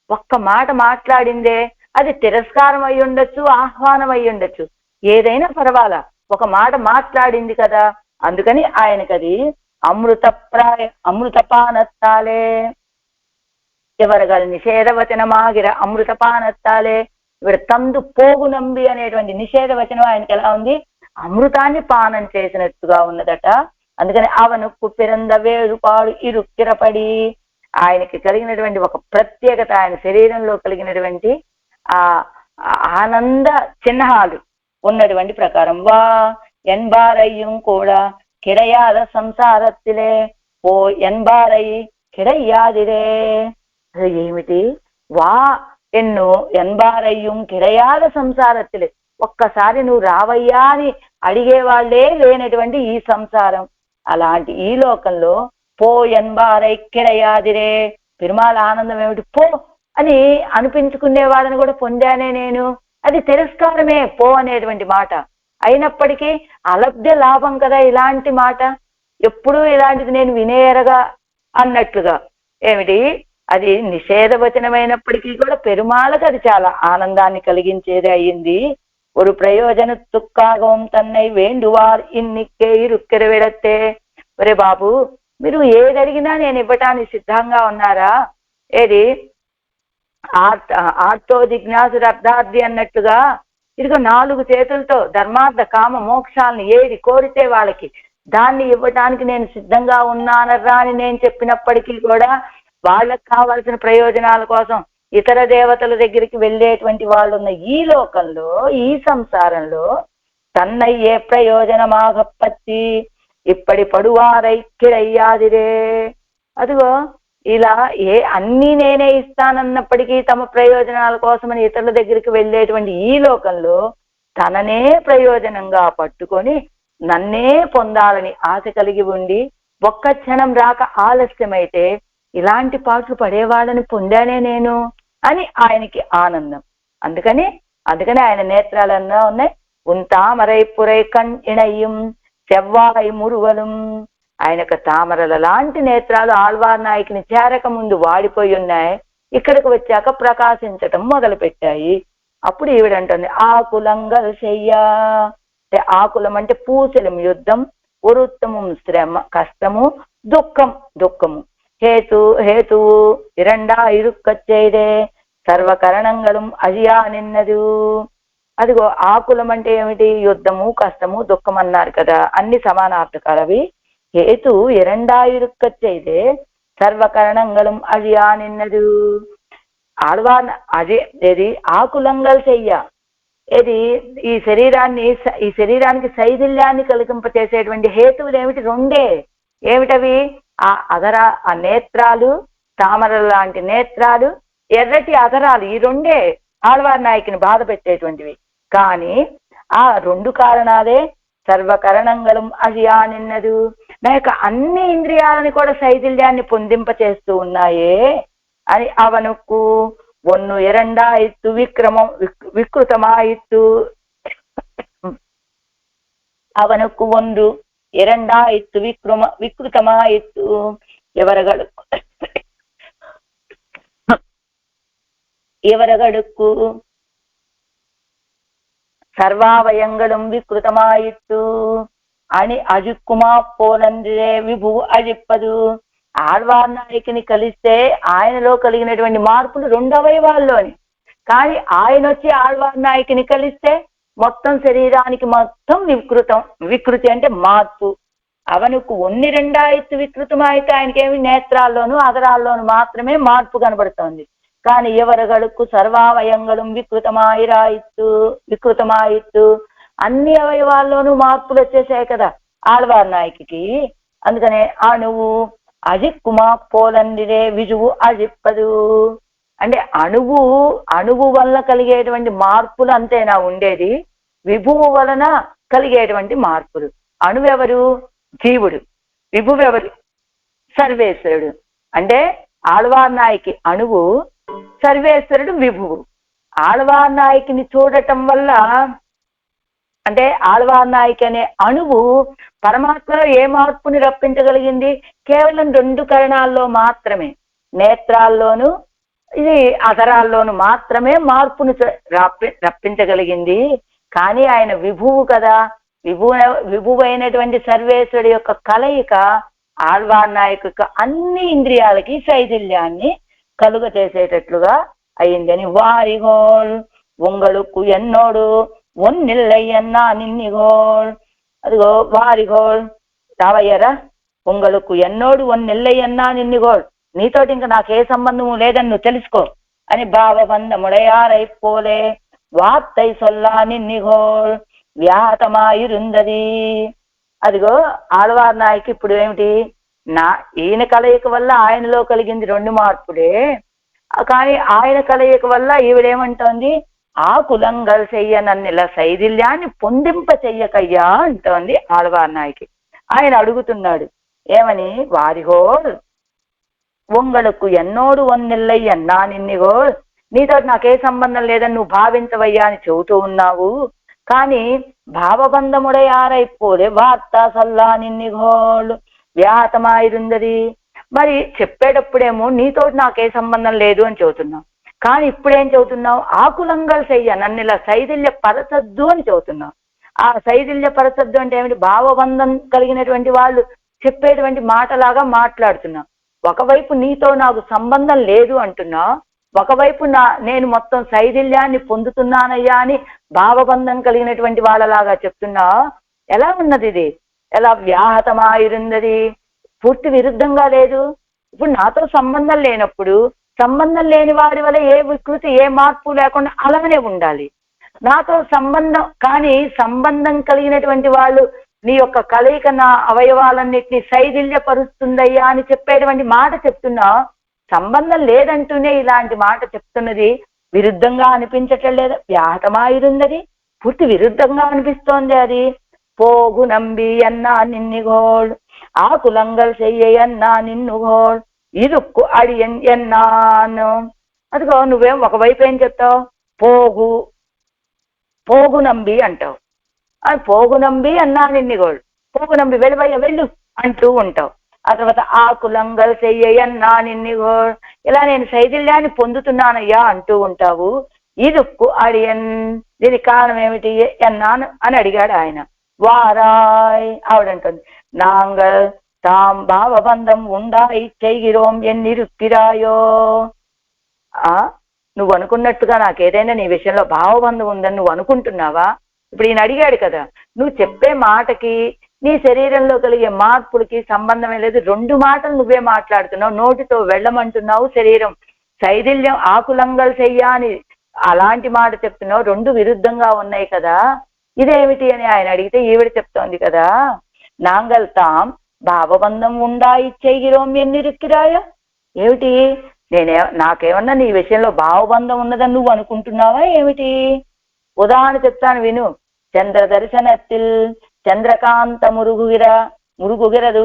ఒక్క మాట మాట్లాడిందే, అది తిరస్కారం అయి ఉండొచ్చు, ఆహ్వానం అయి ఉండొచ్చు, ఏదైనా పర్వాలా, ఒక మాట మాట్లాడింది కదా. అందుకని ఆయనకది అమృతపానత్తాలే ఎవరగల నిషేధ వచనమాగిర అమృతపానత్తాలే. ఇవిడ తందు పోగు నంబి అనేటువంటి నిషేధ వచనం ఆయనకి ఎలా ఉంది, అమృతాన్ని పానం చేసినట్టుగా ఉన్నదట. అందుకని అవను కుప్పిరంద వేరుపాడు ఇరుక్కిరపడి, ఆయనకి కలిగినటువంటి ఒక ప్రత్యేకత, ఆయన శరీరంలో కలిగినటువంటి ఆ ఆనంద చిహ్నాలు ఉన్నటువంటి ప్రకారం వా ఎన్బారయ్యం కూడా కిడయాద సంసారత్తిలే ఓ ఎన్బారై కిడయ్యాదిరే. ఏమిటి వా ఎన్ను ఎన్బారయ్యం కిడయాద సంసారత్తిలే, ఒక్కసారి నువ్వు రావయ్యా అని అడిగేవాళ్లే లేనటువంటి ఈ సంసారం, అలాంటి ఈ లోకంలో పో ఎన్బారై కిడయాదిరే, పెరుమాళ ఆనందం ఏమిటి, పో అని అనిపించుకునేవాడని కూడా పొందానే నేను, అది తిరస్కారమే పో అనేటువంటి మాట. అయినప్పటికీ అలబ్ధ లాభం కదా ఇలాంటి మాట, ఎప్పుడూ ఇలాంటిది నేను వినేరగా అన్నట్లుగా. ఏమిటి అది నిషేధ వచనమైనప్పటికీ కూడా పెరుమాళకు అది చాలా ఆనందాన్ని కలిగించేది అయ్యింది. ஒரு ప్రయోజనத்துக்காகவும் తన్నై వేండువార్ ఇన్నిక్కే ఇరుక్కెర విడత్తే. ఒరే బాబు, మీరు ఏది అడిగినా నేను ఇవ్వటానికి సిద్ధంగా ఉన్నారా? ఏది ఆర్తో జిజ్ఞాసుడు అర్థార్థి అన్నట్టుగా ఇదిగో 4 చేతులతో ధర్మార్థ కామ మోక్షాలను ఏది కోరితే వాళ్ళకి దాన్ని ఇవ్వటానికి నేను సిద్ధంగా ఉన్నానర్రా అని నేను చెప్పినప్పటికీ కూడా వాళ్ళకి కావాల్సిన ప్రయోజనాల కోసం ఇతర దేవతల దగ్గరికి వెళ్ళేటువంటి వాళ్ళున్న ఈ లోకంలో, ఈ సంసారంలో తన్నయ్యే ప్రయోజనమాగప్పత్తి ఇప్పటి పడువారైక్కిడయ్యాదిరే. అదిగో ఇలా అన్నీ నేనే ఇస్తానన్నప్పటికీ తమ ప్రయోజనాల కోసమని ఇతరుల దగ్గరికి వెళ్ళేటువంటి ఈ లోకంలో తననే ప్రయోజనంగా పట్టుకొని నన్నే పొందాలని ఆశ కలిగి ఉండి ఒక్క క్షణం రాక ఆలస్యమైతే ఇలాంటి పాటలు పడేవాళ్ళని పొందానే నేను అని ఆయనకి ఆనందం. అందుకని ఆయన నేత్రాలన్నా ఉన్నాయి, ఉంటామరై పురై కణ్ ఇణయ్యం చెవ్వాయి మురువలం. ఆయనకు తామరల లాంటి నేత్రాలు ఆళ్వార్ నాయకుని చేరక ముందు వాడిపోయి ఉన్నాయి, ఇక్కడికి వచ్చాక ప్రకాశించటం మొదలు పెట్టాయి. అప్పుడు ఈవిడంటుంది ఆకులంగల్ చెయ్యా, అంటే ఆకులం అంటే పూసలం యుద్ధం, ఉరుత్తమం శ్రమ కష్టము, దుఃఖము హేతువు ఇరండా ఇరుక్కచ్చేదే సర్వకరణంగళం అజియా నిన్నదు. అదిగో ఆకులం అంటే ఏమిటి? యుద్ధము, కష్టము, దుఃఖం అన్నారు కదా, అన్ని సమానార్థకాలు అవి. హేతు இரண்டாயிருக்க செய்தே సర్వకరణంగళం అழிయా నిన్నదు. ఆళ్వార్ అదే ఏది ఆకులంగల్ చెయ్య, ఏది ఈ శరీరానికి శైథిల్యాన్ని కలిగింపచేసేటువంటి హేతువులు ఏమిటి? రెండే. ఏమిటవి? ఆ ఆ నేత్రాలు, తామర లాంటి నేత్రాలు, ఎర్రటి అధరాలు, ఈ రెండే ఆళ్వార్ నాయకుని బాధ పెట్టేటువంటివి. కానీ ఆ రెండు కారణాలే సర్వకరణంగళం అழிయా నిన్నదు, నా యొక్క అన్ని ఇంద్రియాలని కూడా శైథిల్యాన్ని పొందింప చేస్తూ ఉన్నాయే అని. అవనుకు ఒన్ను ఎరండాయిత్తు వికృతమాయిత్తు, అవనుకు ಒಂದು ಎರಡಾಯಿತ್ತು ವಿಕೃತಮಾಯಿತ್ತು. ఎవరగడుక్కు సర్వావయంగళం వికృతమాయిత్తు అని అజుక్కుమా పోలందిరే విభువు అజిప్పదు. ఆళ్వార్ నాయకుని కలిస్తే ఆయనలో కలిగినటువంటి మార్పులు రెండు అవయవాల్లోని, కానీ ఆయన వచ్చి ఆళ్వార్ నాయకుని కలిస్తే మొత్తం శరీరానికి మొత్తం వికృతి అంటే మార్పు. అవనుకు ఒన్ని రెండాయిత్తు వికృతమాయిత్తు, ఆయనకేమి నేత్రాల్లోనూ అదరాల్లోనూ మాత్రమే మార్పు కనబడుతోంది. కానీ ఎవరగడుక్కు సర్వావయంగళం వికృతమాయిత్తు అన్ని అవయవాల్లోనూ మార్పులు వచ్చేసాయి కదా ఆళ్వార్ నాయకుకి. అందుకనే అణువు అజిక్కుమా పోలందిరే విజువు అజిప్పదు అంటే అణువు వల్ల కలిగేటువంటి మార్పులు అంతేనా ఉండేది? విభువు వలన కలిగేటువంటి మార్పులు. అణువెవరు? జీవుడు. విభువెవరు? సర్వేశ్వరుడు. అంటే ఆళ్వార్ నాయకి అణువు, సర్వేశ్వరుడు విభువు. ఆళ్వార్ నాయకిని చూడటం వల్ల, అంటే ఆళ్వార్ నాయకి అనే అణువు పరమాత్మలో ఏ మార్పుని రప్పించగలిగింది? కేవలం రెండు కరణాల్లో మాత్రమే, నేత్రాల్లోనూ ఇది అధరాల్లోనూ మాత్రమే మార్పును రప్పించగలిగింది. కానీ ఆయన విభువు కదా, విభువు అయినటువంటి సర్వేశ్వరుడి యొక్క కలయిక ఆళ్వార్ నాయకు అన్ని ఇంద్రియాలకి శైథిల్యాన్ని కలుగ చేసేటట్లుగా అయిందని. వారిగోల్ ఉంగళుకు ఎన్నోడు ఒన్నిల్లయ్యన్నా నిన్నిగోల్. అదిగో వారిగోల్ రావయ్యరా, ఉంగళుకు ఎన్నోడు ఒన్నిల్లయ్యన్నా నిన్నిగోల్, నీతోటి ఇంకా నాకే సంబంధము లేదని నువ్వు తెలుసుకో అని భావబంధముడయారైపోలే వార్తై సొల్లా నిన్నిగోల్ వ్యాతమాయిరుందది. అదిగో ఆళ్వార్ నాయకు ఇప్పుడు ఏమిటి? ఈయన కలయిక వల్ల ఆయనలో కలిగింది రెండు మార్పులే, కానీ ఆయన కలయిక వల్ల ఈవిడేమంటోంది? ఆకులంగల్ చెయ్య నన్నిలా శైథిల్యాన్ని పొందింప చెయ్యకయ్యా అంటోంది ఆళ్వార్ నాయకి. ఆయన అడుగుతున్నాడు ఏమని? వారిగోల్ ఉంగళకు ఎన్నోడు ఒన్నిల్లయ్యన్నా నిన్నిగోల్, నీతో నాకే సంబంధం లేదని నువ్వు భావించవయ్యా అని చెబుతూ ఉన్నావు. కానీ భావబంధముడయారైపోలే వార్త సల్లా నిన్నిగోల్ వ్యాతమాయిరుందది. మరి చెప్పేటప్పుడేమో నీతో నాకే సంబంధం లేదు అని చెబుతున్నావు, కానీ ఇప్పుడేం చెబుతున్నావు? ఆకులంగల్ చెయ్య నన్నిలా శైథిల్య పరచద్దు అని చెబుతున్నావు. ఆ శైథిల్య పరచద్దు అంటే ఏమిటి? భావబంధం కలిగినటువంటి వాళ్ళు చెప్పేటువంటి మాటలాగా మాట్లాడుతున్నావు. ఒకవైపు నీతో నాకు సంబంధం లేదు అంటున్నా, ఒకవైపు నేను మొత్తం శైథిల్యాన్ని పొందుతున్నానయ్యా అని భావబంధం కలిగినటువంటి వాళ్ళలాగా చెప్తున్నా. ఎలా ఉన్నది ఇది? ఎలా వ్యాహతమాయిరుందది? పూర్తి విరుద్ధంగా లేదు. ఇప్పుడు నాతో సంబంధం లేనప్పుడు సంబంధం లేని వాడి వల్ల ఏ వికృతి ఏ మార్పు లేకుండా అలానే ఉండాలి. నాతో సంబంధం కానీ సంబంధం కలిగినటువంటి వాళ్ళు నీ యొక్క కలయిక నా అవయవాలన్నిటినీ శైథిల్యపరుస్తుందయ్యా అని చెప్పేటువంటి మాట చెప్తున్నా. సంబంధం లేదంటూనే ఇలాంటి మాట చెప్తున్నది విరుద్ధంగా అనిపించటం లేదా? వ్యాహతమాయిరుందది పూర్తి విరుద్ధంగా అనిపిస్తోంది. అది పోగు నంబి అన్నా నిన్నిగోళ్ ఆకులంగల్ చెయ్యన్నా నిన్నుగోళ్ ఇరుక్కు అడి ఎన్నాను. అదిగో నువ్వేం ఒకవైపు ఏం చెప్తావు? పోగు నంబి అంటావు. అది పోగు నంబి అన్నా నిన్నిగోళ్, పోగు నంబి వెళ్ళిపోయా వెళ్ళు అంటూ ఉంటావు. ఆ తర్వాత ఆకులంగల్ చెయ్యన్నా నిన్నిగోళ్, ఇలా నేను శైథిల్యాన్ని పొందుతున్నానయ్యా అంటూ ఉంటావు. ఇరుక్కు అడియన్, దీనికి కారణం ఏమిటి అన్నాను అని అడిగాడు ఆయన. వారాయ్ ఆవిడంటుంది నాంగల్ తాం భావబంధం ఉండాయి చెయ్యిరోం ఎన్నిరుక్కిరాయో. నువ్వు అనుకున్నట్టుగా నాకు ఏదైనా నీ విషయంలో భావబంధం ఉందని నువ్వు అనుకుంటున్నావా? ఇప్పుడు ఈయన అడిగాడు కదా, నువ్వు చెప్పే మాటకి నీ శరీరంలో కలిగే మార్పులకి సంబంధమే లేదు. 2 మాటలు నువ్వే మాట్లాడుతున్నావు. నోటితో వెళ్ళమంటున్నావు, శరీరం శైథిల్యం ఆకులంగల్ చెయ్యా అని అలాంటి మాట చెప్తున్నావు. 2 విరుద్ధంగా ఉన్నాయి కదా, ఇదేమిటి అని ఆయన అడిగితే ఈవిడ చెప్తోంది కదా, నాంగల్ తాం భావబంధం ఉండా ఇచ్చేగిరోం ఎన్నిరిక్కిరాయ. ఏమిటి, నాకేమన్నా నీ విషయంలో భావబంధం ఉన్నదని నువ్వు అనుకుంటున్నావా ఏమిటి? ఉదాహరణ చెప్తాను విను. చంద్ర దర్శనత్తిల్ చంద్రకాంత మురుగుగిరదు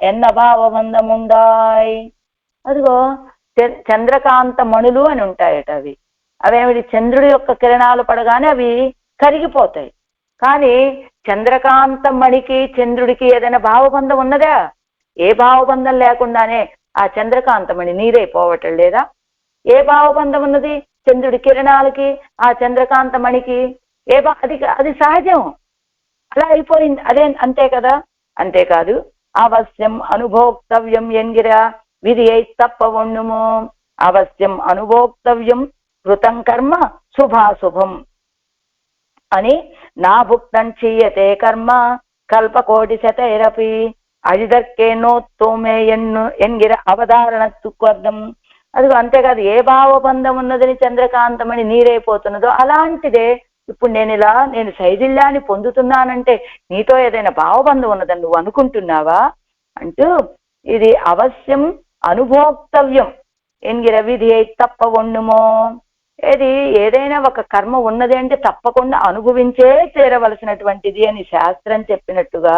ఎన్న భావబంధం ఉండాయ్. అదిగో చంద్రకాంత మణులు అని ఉంటాయట. అవేమిటి, చంద్రుడి యొక్క కిరణాలు పడగానే అవి కరిగిపోతాయి. కానీ చంద్రకాంత మణికి చంద్రుడికి ఏదైనా భావబంధం ఉన్నదా? ఏ భావబంధం లేకుండానే ఆ చంద్రకాంతమణి నీరైపోవటం లేదా? ఏ భావబంధం ఉన్నది చంద్రుడి కిరణాలకి ఆ చంద్రకాంతమణికి? అది సహజం, అలా అయిపోయింది. అంతే కదా. అంతేకాదు, అవశ్యం అనుభోక్తవ్యం ఎంగిరా విధి అయి తప్ప ఒండుము. అవశ్యం అనుభోక్తవ్యం కృతం కర్మ శుభాశుభం అని నా భుక్తం చీయతే కర్మ కల్పకోటి శతైరపి అజిదర్కే నోత్తోమే ఎన్గిర అవధారణ తుక్వర్ధం. అది అంతేకాదు, ఏ భావబంధం ఉన్నదని చంద్రకాంతమని నీరైపోతున్నదో అలాంటిదే ఇప్పుడు నేను శైథిల్యాన్ని పొందుతున్నానంటే నీతో ఏదైనా భావబంధం ఉన్నదని నువ్వు అనుకుంటున్నావా అంటూ, ఇది అవశ్యం అనుభోక్తవ్యం ఎన్గిర విధి అయి తప్ప ఒండుమో. ఏదైనా ఒక కర్మ ఉన్నది అంటే తప్పకుండా అనుభవించే తీరవలసినటువంటిది అని శాస్త్రం చెప్పినట్టుగా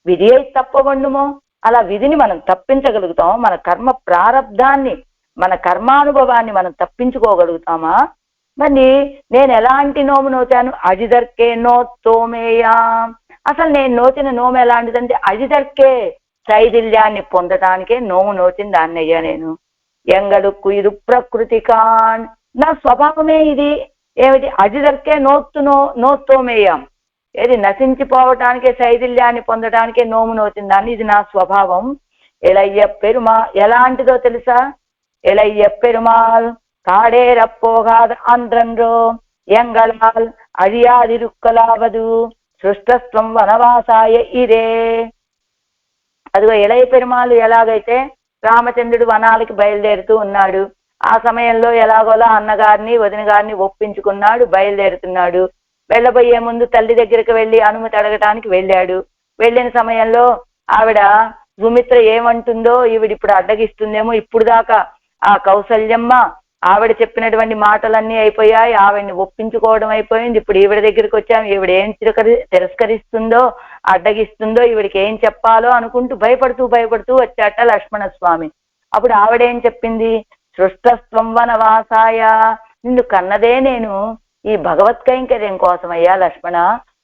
విధి అయి తప్ప ఒండుమో. అలా విధిని మనం తప్పించగలుగుతాం? మన కర్మ ప్రారంధాన్ని, మన కర్మానుభవాన్ని మనం తప్పించుకోగలుగుతామా? మరి నేను ఎలాంటి నోము నోచాను? అజిదర్కే నోత్తోమేయా. అసలు నేను నోచిన నోము ఎలాంటిదంటే అజిదర్కే, శైథిల్యాన్ని పొందటానికే నోము నోచిన దాన్ని అయ్యా నేను. ఎంగడుక్కు ఇది ప్రకృతి కాన్, నా స్వభావమే ఇది. ఏమిటి, అజిదర్కే నోత్తోమేయం, నశించిపోవటానికే శైథిల్యాన్ని పొందటానికే నోము నోచిన దాన్ని, ఇది నా స్వభావం. ఎలయ్య పెరుమా ఎలాంటిదో తెలుసా? ఎలయ్య పెరుమాల్ కాడేరప్పోగాద ఆంధ్రంలో ఎంగళాల్ అழிయాదిరుక్కలావదు సృష్టస్వం వనవాసాయ ఇరే. అదిగో ఇళయ పెరుమాళ్ళు ఎలాగైతే రామచంద్రుడు వనాలకి బయలుదేరుతూ ఉన్నాడు, ఆ సమయంలో ఎలాగోలా అన్నగారిని వదిన గారిని ఒప్పించుకున్నాడు, బయలుదేరుతున్నాడు. వెళ్ళబోయే ముందు తల్లి దగ్గరికి వెళ్ళి అనుమతి అడగటానికి వెళ్ళాడు. వెళ్ళిన సమయంలో ఆవిడ సుమిత్ర ఏమంటుందో ఈవిడిప్పుడు అడ్డగిస్తుందేమో. ఇప్పుడు దాకా ఆ కౌసల్యమ్మ ఆవిడ చెప్పినటువంటి మాటలన్నీ అయిపోయాయి, ఆవిడ్ని ఒప్పించుకోవడం అయిపోయింది. ఇప్పుడు ఈవిడ దగ్గరికి వచ్చాము, ఈవిడ ఏం తిరస్కరిస్తుందో అడ్డగిస్తుందో, ఈవిడికి ఏం చెప్పాలో అనుకుంటూ భయపడుతూ వచ్చాట లక్ష్మణ స్వామి. అప్పుడు ఆవిడేం చెప్పింది? సృష్టస్వం వనవాసాయ, నిన్ను కన్నదే నేను ఈ భగవత్ కైంకర్యం కోసమయ్యా లక్ష్మణ.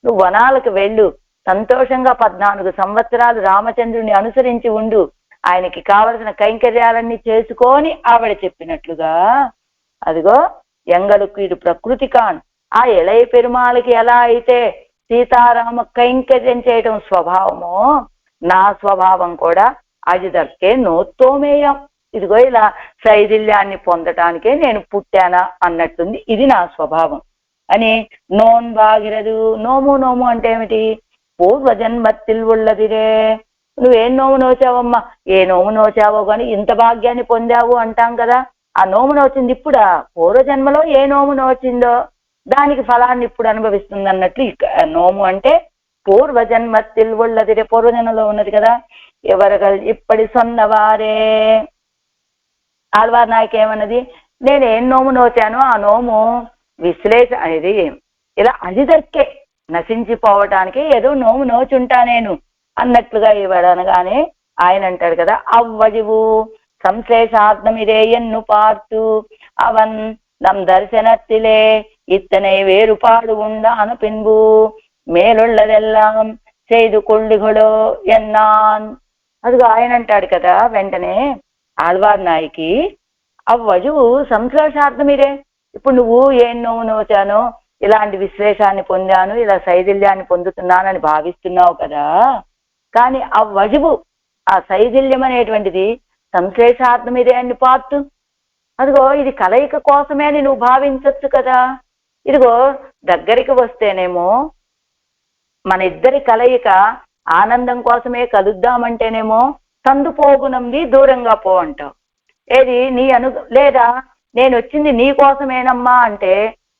నువ్వు వనాలకు వెళ్ళు, సంతోషంగా 14 సంవత్సరాలు రామచంద్రుని అనుసరించి ఉండు, ఆయనకి కావలసిన కైంకర్యాలన్నీ చేసుకొని ఆవిడ చెప్పినట్లుగా. అదిగో ఎంగలుకు ఇది ప్రకృతి కాన్, ఆ ఇళయ పెరుమాళకి ఎలా అయితే సీతారామ కైంకర్యం చేయటం స్వభావమో, నా స్వభావం కూడా అజిదర్కే నోత్తోమేయం. ఇదిగో ఇలా శైథిల్యాన్ని పొందటానికే నేను పుట్టానా అన్నట్టుంది, ఇది నా స్వభావం అని. నోన్ బాగిరదు, నోము అంటే ఏమిటి? పూర్వజన్మత్తిల్ ఉన్నదిరే. నువ్వేం నోము నోచావమ్మా? ఏ నోము నోచావో కానీ ఇంత భాగ్యాన్ని పొందావు అంటాం కదా. ఆ నోము నోచింది ఇప్పుడా? పూర్వజన్మలో ఏ నోము నోచిందో దానికి ఫలాన్ని ఇప్పుడు అనుభవిస్తుంది అన్నట్లు నోము అంటే పూర్వజన్మత్తిల్ ఉన్నదిరే, పూర్వజన్మలో ఉన్నది కదా. ఎవరు ఇప్పటి సొన్నవారే. ఆళ్వార్ నాయక్ ఏమన్నది? నేను ఏం నోము నోచానో ఆ నోము విశ్లేష అనేది ఇలా అజిదర్కే, నశించిపోవటానికి ఏదో నోము నోచుంటా నేను అన్నట్లుగా ఇవ్వడనగానే ఆయన అంటాడు కదా, అవ్వజివు సంశ్లేషార్థం ఇదే ఎన్ను పార్తు అవన్ నమ్ దర్శనత్తిలే ఇత్తనే వేరుపాడు ఉండాన పిన్బు మేలుళ్ళదెల్లాం చేదు కొళ్ళిగొడో ఎన్నాన్. అదిగో ఆయన అంటాడు కదా వెంటనే ఆళ్వార్ నాయకి, అవ్వజువు సంశ్లేషార్థం ఇదే. ఇప్పుడు నువ్వు ఏం నోము నోచానో, ఇలాంటి విశ్లేషాన్ని పొందాను, ఇలా శైథిల్యాన్ని పొందుతున్నానని భావిస్తున్నావు కదా. కానీ ఆ వజువు, ఆ శైథిల్యం అనేటువంటిది సంశ్లేషార్థం ఇదే అని పార్తు, అదిగో ఇది కలయిక కోసమే అని నువ్వు భావించవచ్చు కదా. ఇదిగో దగ్గరికి వస్తేనేమో మన ఇద్దరి కలయిక ఆనందం కోసమే కలుద్దామంటేనేమో సందుపోగునంది దూరంగా పో అంటావు. ఏది నీ లేదా నేను వచ్చింది నీ కోసమేనమ్మా అంటే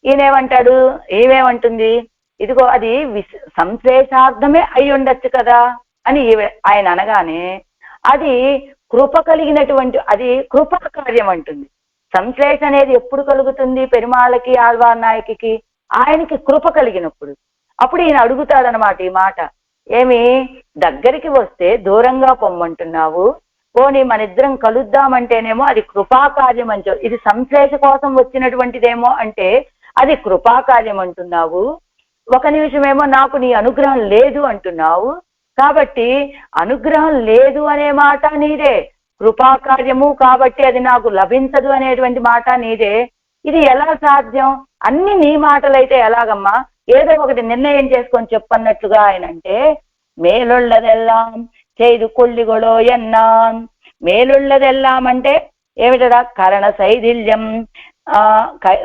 ఈయనేమంటాడు, ఏమేమంటుంది, ఇదిగో అది సంశ్లేషార్థమే అయి ఉండొచ్చు కదా అని ఆయన అనగానే అది కృప కలిగినటువంటి, అది కృపా కార్యం అంటుంది. సంశ్లేష అనేది ఎప్పుడు కలుగుతుంది? పెరుమాళ్ళకి ఆళ్వార్ నాయకికి ఆయనకి కృప కలిగినప్పుడు. అప్పుడు ఈయన అడుగుతాడనమాట ఈ మాట, ఏమి దగ్గరికి వస్తే దూరంగా పొమ్మంటున్నావు, పోనీ మన ఇద్దరం కలుద్దామంటేనేమో అది కృపాకార్యం అంటావు, ఇది సంశ్లేష కోసం వచ్చినటువంటిదేమో అంటే అది కృపాకార్యం అంటున్నావు, ఒక నిమిషమేమో నాకు నీ అనుగ్రహం లేదు అంటున్నావు. కాబట్టి అనుగ్రహం లేదు అనే మాట నీదే, కృపాకార్యము కాబట్టి అది నాకు లభించదు అనేటువంటి మాట నీదే. ఇది ఎలా సాధ్యం? అన్ని నీ మాటలైతే ఎలాగమ్మా? ఏదో ఒకటి నిర్ణయం చేసుకొని చెప్పన్నట్లుగా ఆయన అంటే, మేలుళ్ళదెల్లాం చేదు కొల్లిగొలో ఎన్నాం. మేలుళ్ళదెల్లాం అంటే ఏమిటడా? కరణ శైథిల్యం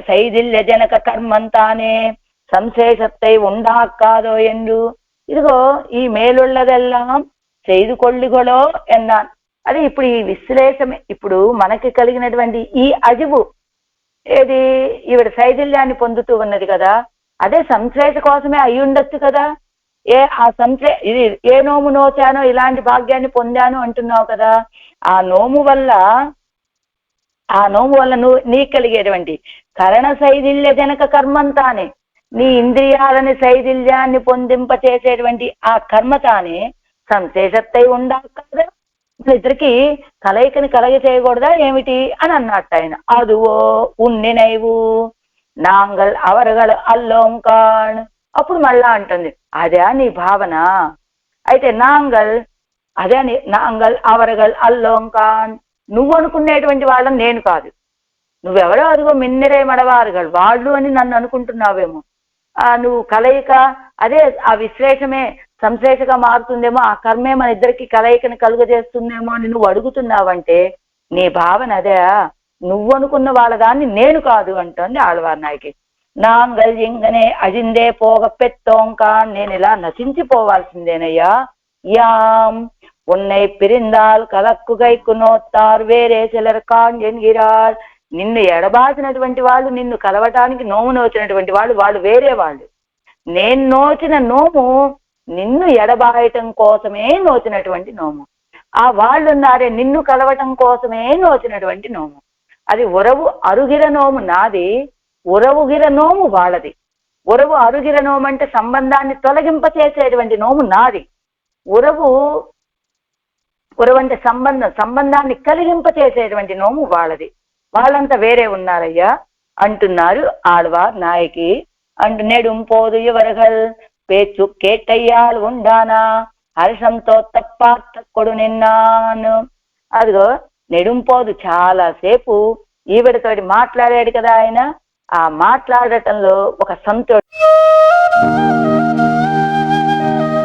శైథిల్య జనక కర్మంతానే సంశేషత్తై ఉండాకాదో ఎందు. ఇదిగో ఈ మేలుళ్ళదెల్లాం చేదు కొల్లిగొలో ఎన్నాన్, అది ఇప్పుడు ఈ విశ్లేషమే. ఇప్పుడు మనకి కలిగినటువంటి ఈ అజివు ఏది ఈవిడ శైథిల్యాన్ని పొందుతూ ఉన్నది కదా, అదే సంశ్లేష కోసమే అయి ఉండొచ్చు కదా. ఆ ఇది ఏ నోము నోచానో ఇలాంటి భాగ్యాన్ని పొందాను అంటున్నావు కదా, ఆ నోము వల్ల నువ్వు నీకు కలిగేటువంటి కరణ శైథిల్య జనక కర్మంతానే, నీ ఇంద్రియాలని శైథిల్యాన్ని పొందింప చేసేటువంటి ఆ కర్మ తానే సంశేషత్తై ఉండాలి కదా. ఇద్దరికి కలయికని కలగ చేయకూడదా ఏమిటి అని అన్నట్టు ఆయన. అదువో ఉన్నినైవు నాంగల్ అవరగల్ అల్లోంకాన్. అప్పుడు మళ్ళా అంటుంది, అదే నీ భావన అయితే నాంగల్, అదే నాంగల్ అవరగల్ అల్లోంకాన్, నువ్వు అనుకునేటువంటి వాళ్ళని నేను కాదు, నువ్వెవరో అదిగో మిన్నరే మడవారుగల్ వాళ్ళు అని నన్ను అనుకుంటున్నావేమో. నువ్వు కలయిక అదే ఆ విశ్లేషమే సంశ్లేషగా మారుతుందేమో, ఆ కర్మే మన ఇద్దరికి కలయికని కలుగజేస్తుందేమో అని నువ్వు అడుగుతున్నావంటే నీ భావన అదే, నువ్వు అనుకున్న వాళ్ళ దాన్ని నేను కాదు అంటోంది ఆళ్వార్ నాయకి. నాంగల్ ఇంగనే అజిందే పోగ పెత్తోంకాన్, నేను ఇలా నశించిపోవాల్సిందేనయ్యా. యాం ఉన్నై పిరిందాల్ కలక్కుగైకు నోత్తార్ వేరే చిలర్ కాన్ ఎన్గిరాల్. నిన్ను ఎడబాసినటువంటి వాళ్ళు, నిన్ను కలవటానికి నోము నోచినటువంటి వాళ్ళు వేరే వాళ్ళు. నేను నోచిన నోము నిన్ను ఎడబాయటం కోసమే నోచినటువంటి నోము. ఆ వాళ్ళున్నారే నిన్ను కలవటం కోసమే నోచినటువంటి నోము. అది ఉరవు అరుగిర నోము నాది, ఉరవుగిర నోము వాళ్ళది. ఉరవు అరుగిర నోము అంటే సంబంధాన్ని తొలగింప చేసేటువంటి నోము నాది. ఉరవు అంటే సంబంధాన్ని కలిగింప చేసేటువంటి నోము వాళ్ళది. వాళ్ళంతా వేరే ఉన్నారయ్యా అంటున్నారు ఆళ్వార్ నాయకి. అంటు నెడుంపోదు ఇవరగల్ పేచ్చు కేటయ్యాలు ఉండానా హర్షంతో తప్పడు నిన్నాను. అదిగో నెడుంపోదు చాలాసేపు ఈవిడతోటి మాట్లాడాడు కదా ఆయన. ఆ మాట్లాడటంలో ఒక సంతోషం